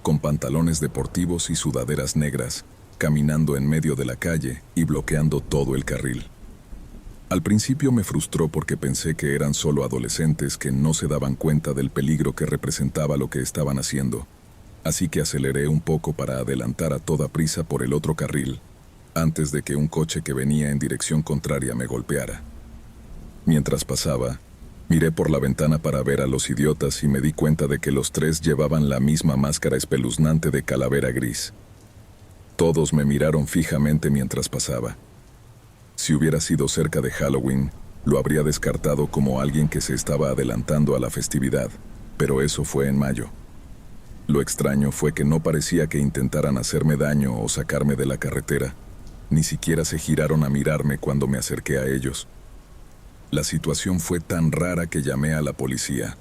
con pantalones deportivos y sudaderas negras, caminando en medio de la calle y bloqueando todo el carril. Al principio me frustró porque pensé que eran solo adolescentes que no se daban cuenta del peligro que representaba lo que estaban haciendo, así que aceleré un poco para adelantar a toda prisa por el otro carril, antes de que un coche que venía en dirección contraria me golpeara. Mientras pasaba, miré por la ventana para ver a los idiotas y me di cuenta de que los 3 llevaban la misma máscara espeluznante de calavera gris. Todos me miraron fijamente mientras pasaba. Si hubiera sido cerca de Halloween, lo habría descartado como alguien que se estaba adelantando a la festividad, pero eso fue en mayo. Lo extraño fue que no parecía que intentaran hacerme daño o sacarme de la carretera. Ni siquiera se giraron a mirarme cuando me acerqué a ellos. La situación fue tan rara que llamé a la policía.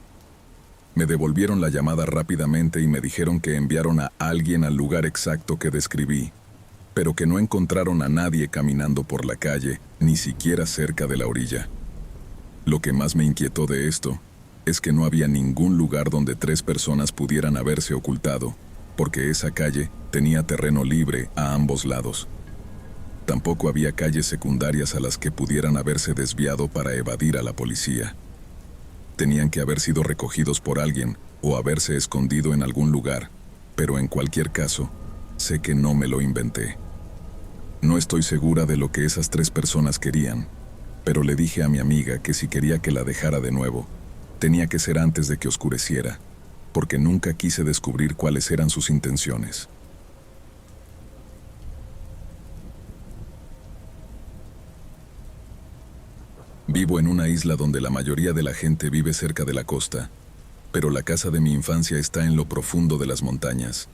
Me devolvieron la llamada rápidamente y me dijeron que enviaron a alguien al lugar exacto que describí, pero que no encontraron a nadie caminando por la calle, ni siquiera cerca de la orilla. Lo que más me inquietó de esto es que no había ningún lugar donde 3 personas pudieran haberse ocultado, porque esa calle tenía terreno libre a ambos lados. Tampoco había calles secundarias a las que pudieran haberse desviado para evadir a la policía. Tenían que haber sido recogidos por alguien o haberse escondido en algún lugar, pero en cualquier caso, sé que no me lo inventé. No estoy segura de lo que esas 3 personas querían, pero le dije a mi amiga que si quería que la dejara de nuevo, tenía que ser antes de que oscureciera, porque nunca quise descubrir cuáles eran sus intenciones. Vivo en una isla donde la mayoría de la gente vive cerca de la costa, pero la casa de mi infancia está en lo profundo de las montañas.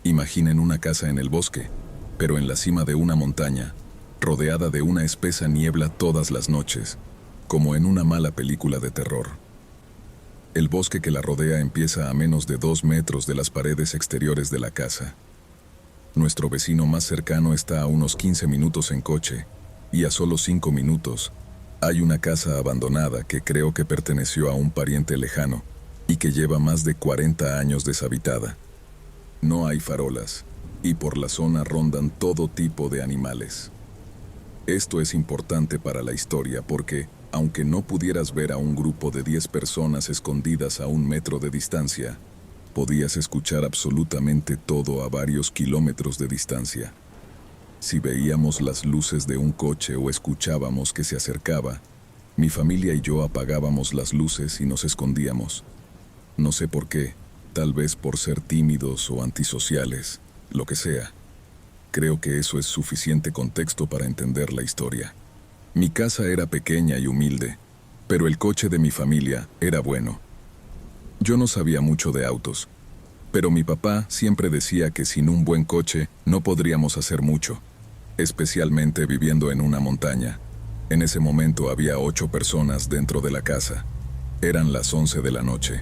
Imaginen una casa en el bosque, pero en la cima de una montaña, rodeada de una espesa niebla todas las noches, como en una mala película de terror. El bosque que la rodea empieza a menos de 2 metros de las paredes exteriores de la casa. Nuestro vecino más cercano está a unos 15 minutos en coche, y a solo 5 minutos, hay una casa abandonada que creo que perteneció a un pariente lejano, y que lleva más de 40 años deshabitada. No hay farolas, y por la zona rondan todo tipo de animales. Esto es importante para la historia porque, aunque no pudieras ver a un grupo de 10 personas escondidas a 1 metro de distancia, podías escuchar absolutamente todo a varios kilómetros de distancia. Si veíamos las luces de un coche o escuchábamos que se acercaba, mi familia y yo apagábamos las luces y nos escondíamos. No sé por qué, tal vez por ser tímidos o antisociales, lo que sea. Creo que eso es suficiente contexto para entender la historia. Mi casa era pequeña y humilde, pero el coche de mi familia era bueno. Yo no sabía mucho de autos, pero mi papá siempre decía que sin un buen coche no podríamos hacer mucho, especialmente viviendo en una montaña. En ese momento había 8 personas dentro de la casa. Eran las 11 de la noche.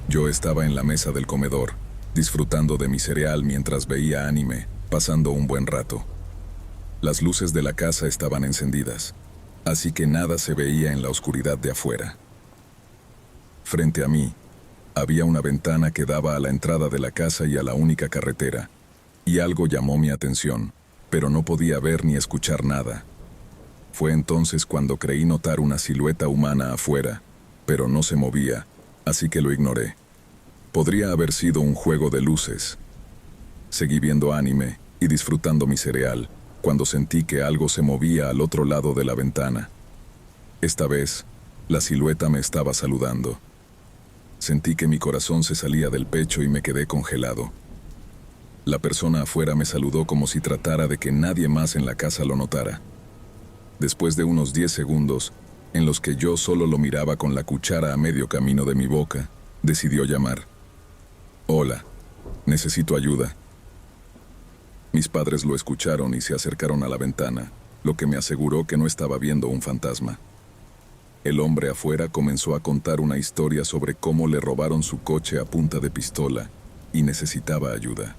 Yo estaba en la mesa del comedor, disfrutando de mi cereal mientras veía anime, pasando un buen rato. Las luces de la casa estaban encendidas, así que nada se veía en la oscuridad de afuera. Frente a mí, Había una ventana que daba a la entrada de la casa y a la única carretera, y algo llamó mi atención, pero no podía ver ni escuchar nada. Fue entonces cuando creí notar una silueta humana afuera, pero no se movía, así que lo ignoré. Podría haber sido un juego de luces. Seguí viendo anime y disfrutando mi cereal, cuando sentí que algo se movía al otro lado de la ventana. Esta vez, la silueta me estaba saludando. Sentí que mi corazón se salía del pecho y me quedé congelado. La persona afuera me saludó como si tratara de que nadie más en la casa lo notara. Después de unos 10 segundos, en los que yo solo lo miraba con la cuchara a medio camino de mi boca, decidió llamar. «Hola, necesito ayuda». Mis padres lo escucharon y se acercaron a la ventana, lo que me aseguró que no estaba viendo un fantasma. El hombre afuera comenzó a contar una historia sobre cómo le robaron su coche a punta de pistola y necesitaba ayuda.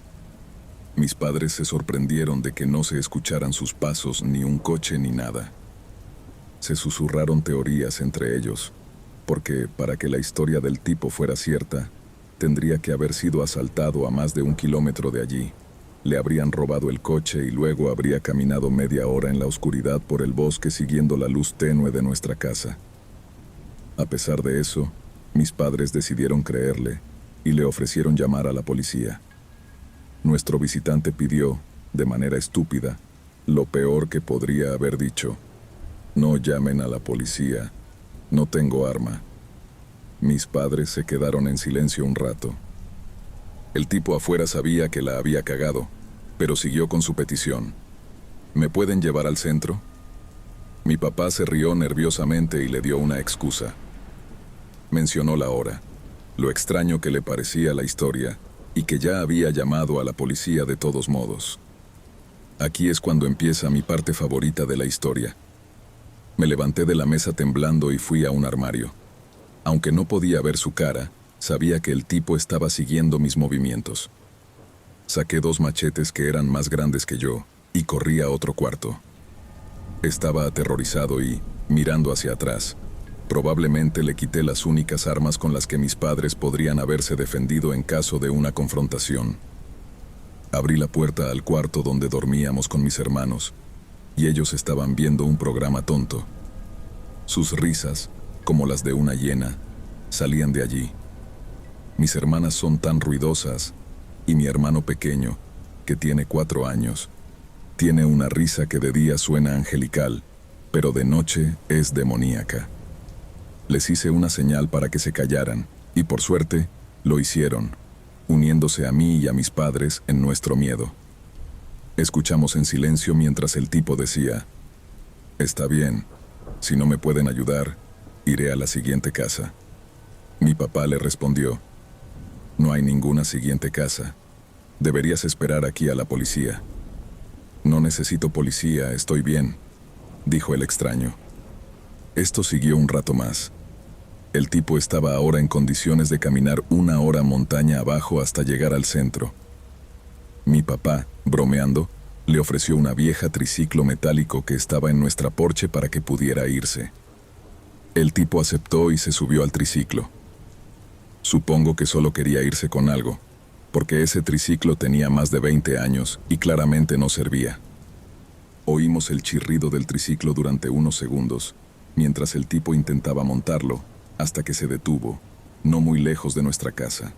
Mis padres se sorprendieron de que no se escucharan sus pasos, ni un coche ni nada. Se susurraron teorías entre ellos, porque para que la historia del tipo fuera cierta, tendría que haber sido asaltado a más de 1 kilómetro de allí. Le habrían robado el coche y luego habría caminado media hora en la oscuridad por el bosque siguiendo la luz tenue de nuestra casa. A pesar de eso, mis padres decidieron creerle y le ofrecieron llamar a la policía. Nuestro visitante pidió, de manera estúpida, lo peor que podría haber dicho: «No llamen a la policía, no tengo arma». Mis padres se quedaron en silencio un rato. El tipo afuera sabía que la había cagado, pero siguió con su petición. «¿Me pueden llevar al centro?». Mi papá se rió nerviosamente y le dio una excusa. Mencionó la hora, lo extraño que le parecía la historia y que ya había llamado a la policía de todos modos. Aquí es cuando empieza mi parte favorita de la historia. Me levanté de la mesa temblando y fui a un armario. Aunque no podía ver su cara, sabía que el tipo estaba siguiendo mis movimientos. Saqué 2 machetes que eran más grandes que yo y corrí a otro cuarto. Estaba aterrorizado y, mirando hacia atrás, probablemente le quité las únicas armas con las que mis padres podrían haberse defendido en caso de una confrontación. Abrí la puerta al cuarto donde dormíamos con mis hermanos, y ellos estaban viendo un programa tonto. Sus risas, como las de una hiena, salían de allí. Mis hermanas son tan ruidosas, y mi hermano pequeño, que tiene 4 años, tiene una risa que de día suena angelical, pero de noche es demoníaca. Les hice una señal para que se callaran, y por suerte, lo hicieron, uniéndose a mí y a mis padres en nuestro miedo. Escuchamos en silencio mientras el tipo decía: «Está bien, si no me pueden ayudar, iré a la siguiente casa». Mi papá le respondió: «No hay ninguna siguiente casa. Deberías esperar aquí a la policía». «No necesito policía, estoy bien», dijo el extraño. Esto siguió un rato más. El tipo estaba ahora en condiciones de caminar 1 hora montaña abajo hasta llegar al centro. Mi papá, bromeando, le ofreció una vieja triciclo metálico que estaba en nuestra porche para que pudiera irse. El tipo aceptó y se subió al triciclo. Supongo que solo quería irse con algo, porque ese triciclo tenía más de 20 años y claramente no servía. Oímos el chirrido del triciclo durante unos segundos, mientras el tipo intentaba montarlo, hasta que se detuvo, no muy lejos de nuestra casa.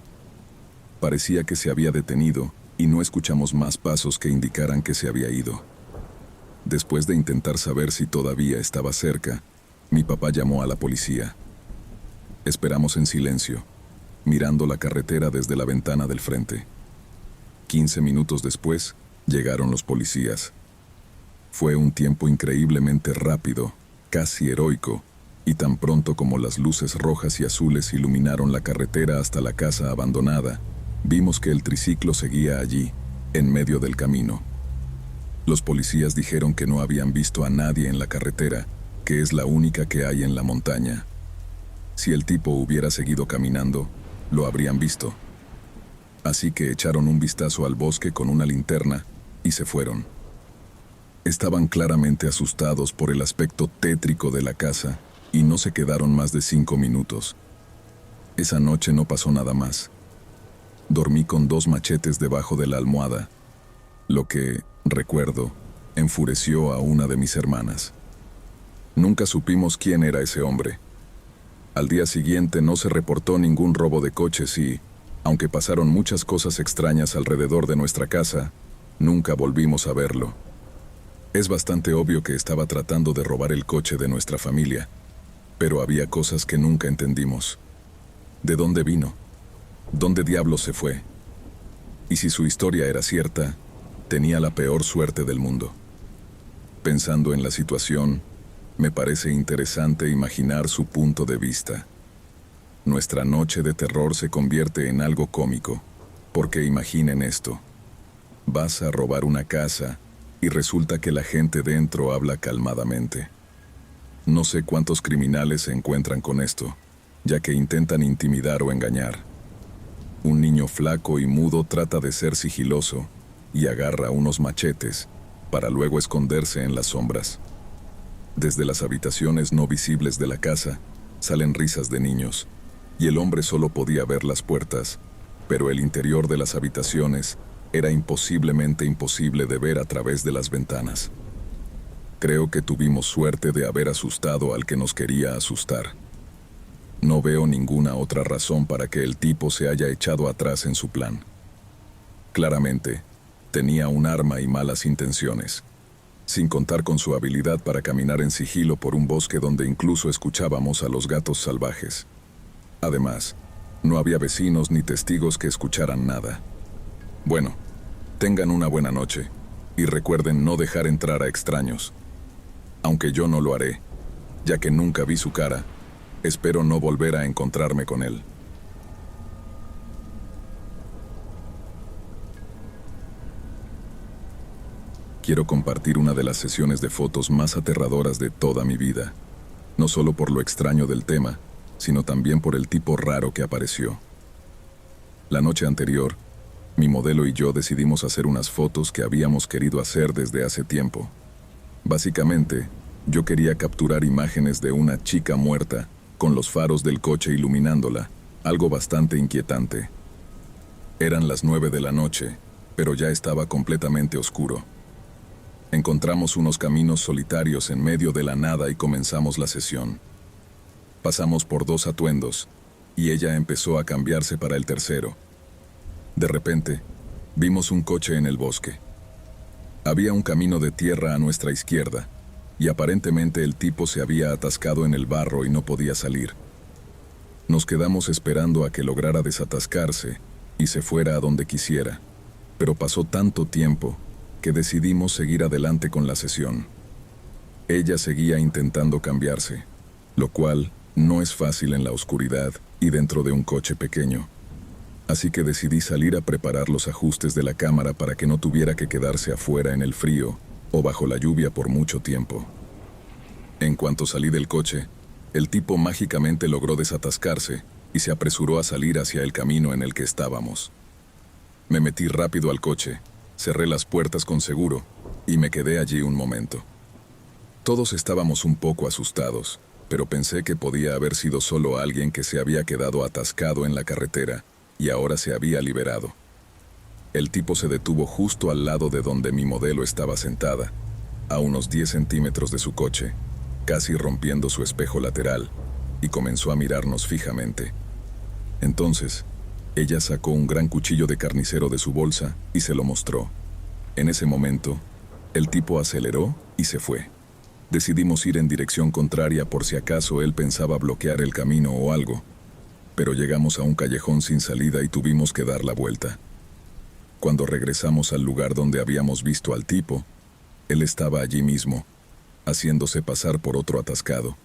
Parecía que se había detenido y no escuchamos más pasos que indicaran que se había ido. Después de intentar saber si todavía estaba cerca, mi papá llamó a la policía. Esperamos en silencio, mirando la carretera desde la ventana del frente. 15 minutos después, llegaron los policías. Fue un tiempo increíblemente rápido, casi heroico, y tan pronto como las luces rojas y azules iluminaron la carretera hasta la casa abandonada, vimos que el triciclo seguía allí, en medio del camino. Los policías dijeron que no habían visto a nadie en la carretera, que es la única que hay en la montaña. Si el tipo hubiera seguido caminando, lo habrían visto. Así que echaron un vistazo al bosque con una linterna y se fueron. Estaban claramente asustados por el aspecto tétrico de la casa y no se quedaron más de 5 minutos. Esa noche no pasó nada más. Dormí con 2 machetes debajo de la almohada, lo que, recuerdo, enfureció a una de mis hermanas. Nunca supimos quién era ese hombre. Al día siguiente no se reportó ningún robo de coches y, aunque pasaron muchas cosas extrañas alrededor de nuestra casa, nunca volvimos a verlo. Es bastante obvio que estaba tratando de robar el coche de nuestra familia, pero había cosas que nunca entendimos. ¿De dónde vino? ¿Dónde diablos se fue? Y si su historia era cierta, tenía la peor suerte del mundo. Pensando en la situación, me parece interesante imaginar su punto de vista. Nuestra noche de terror se convierte en algo cómico, porque imaginen esto. Vas a robar una casa y resulta que la gente dentro habla calmadamente. No sé cuántos criminales se encuentran con esto, ya que intentan intimidar o engañar. Un niño flaco y mudo trata de ser sigiloso y agarra unos machetes para luego esconderse en las sombras. Desde las habitaciones no visibles de la casa salen risas de niños, y el hombre solo podía ver las puertas, pero el interior de las habitaciones era imposiblemente imposible de ver a través de las ventanas. Creo que tuvimos suerte de haber asustado al que nos quería asustar. No veo ninguna otra razón para que el tipo se haya echado atrás en su plan. Claramente, tenía un arma y malas intenciones, sin contar con su habilidad para caminar en sigilo por un bosque donde incluso escuchábamos a los gatos salvajes. Además, no había vecinos ni testigos que escucharan nada. Bueno, tengan una buena noche y recuerden no dejar entrar a extraños. Aunque yo no lo haré, ya que nunca vi su cara, espero no volver a encontrarme con él. Quiero compartir una de las sesiones de fotos más aterradoras de toda mi vida, no solo por lo extraño del tema, sino también por el tipo raro que apareció. La noche anterior, mi modelo y yo decidimos hacer unas fotos que habíamos querido hacer desde hace tiempo. Básicamente, yo quería capturar imágenes de una chica muerta, con los faros del coche iluminándola, algo bastante inquietante. Eran las 9 de la noche, pero ya estaba completamente oscuro. Encontramos unos caminos solitarios en medio de la nada y comenzamos la sesión. Pasamos por 2 atuendos, y ella empezó a cambiarse para el tercero. De repente, vimos un coche en el bosque. Había un camino de tierra a nuestra izquierda, y aparentemente el tipo se había atascado en el barro y no podía salir. Nos quedamos esperando a que lograra desatascarse y se fuera a donde quisiera, pero pasó tanto tiempo que decidimos seguir adelante con la sesión. Ella seguía intentando cambiarse, lo cual no es fácil en la oscuridad y dentro de un coche pequeño. Así que decidí salir a preparar los ajustes de la cámara para que no tuviera que quedarse afuera en el frío o bajo la lluvia por mucho tiempo. En cuanto salí del coche, el tipo mágicamente logró desatascarse y se apresuró a salir hacia el camino en el que estábamos. Me metí rápido al coche, cerré las puertas con seguro y me quedé allí un momento. Todos estábamos un poco asustados, pero pensé que podía haber sido solo alguien que se había quedado atascado en la carretera y ahora se había liberado. El tipo se detuvo justo al lado de donde mi modelo estaba sentada, a unos 10 centímetros de su coche, casi rompiendo su espejo lateral, y comenzó a mirarnos fijamente. Entonces, ella sacó un gran cuchillo de carnicero de su bolsa y se lo mostró. En ese momento, el tipo aceleró y se fue. Decidimos ir en dirección contraria por si acaso él pensaba bloquear el camino o algo, pero llegamos a un callejón sin salida y tuvimos que dar la vuelta. Cuando regresamos al lugar donde habíamos visto al tipo, él estaba allí mismo, haciéndose pasar por otro atascado.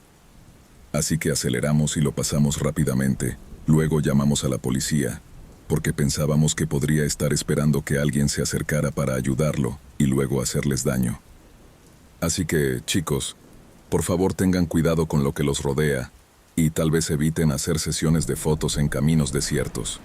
Así que aceleramos y lo pasamos rápidamente. Luego llamamos a la policía, porque pensábamos que podría estar esperando que alguien se acercara para ayudarlo y luego hacerles daño. Así que, chicos, por favor tengan cuidado con lo que los rodea y tal vez eviten hacer sesiones de fotos en caminos desiertos.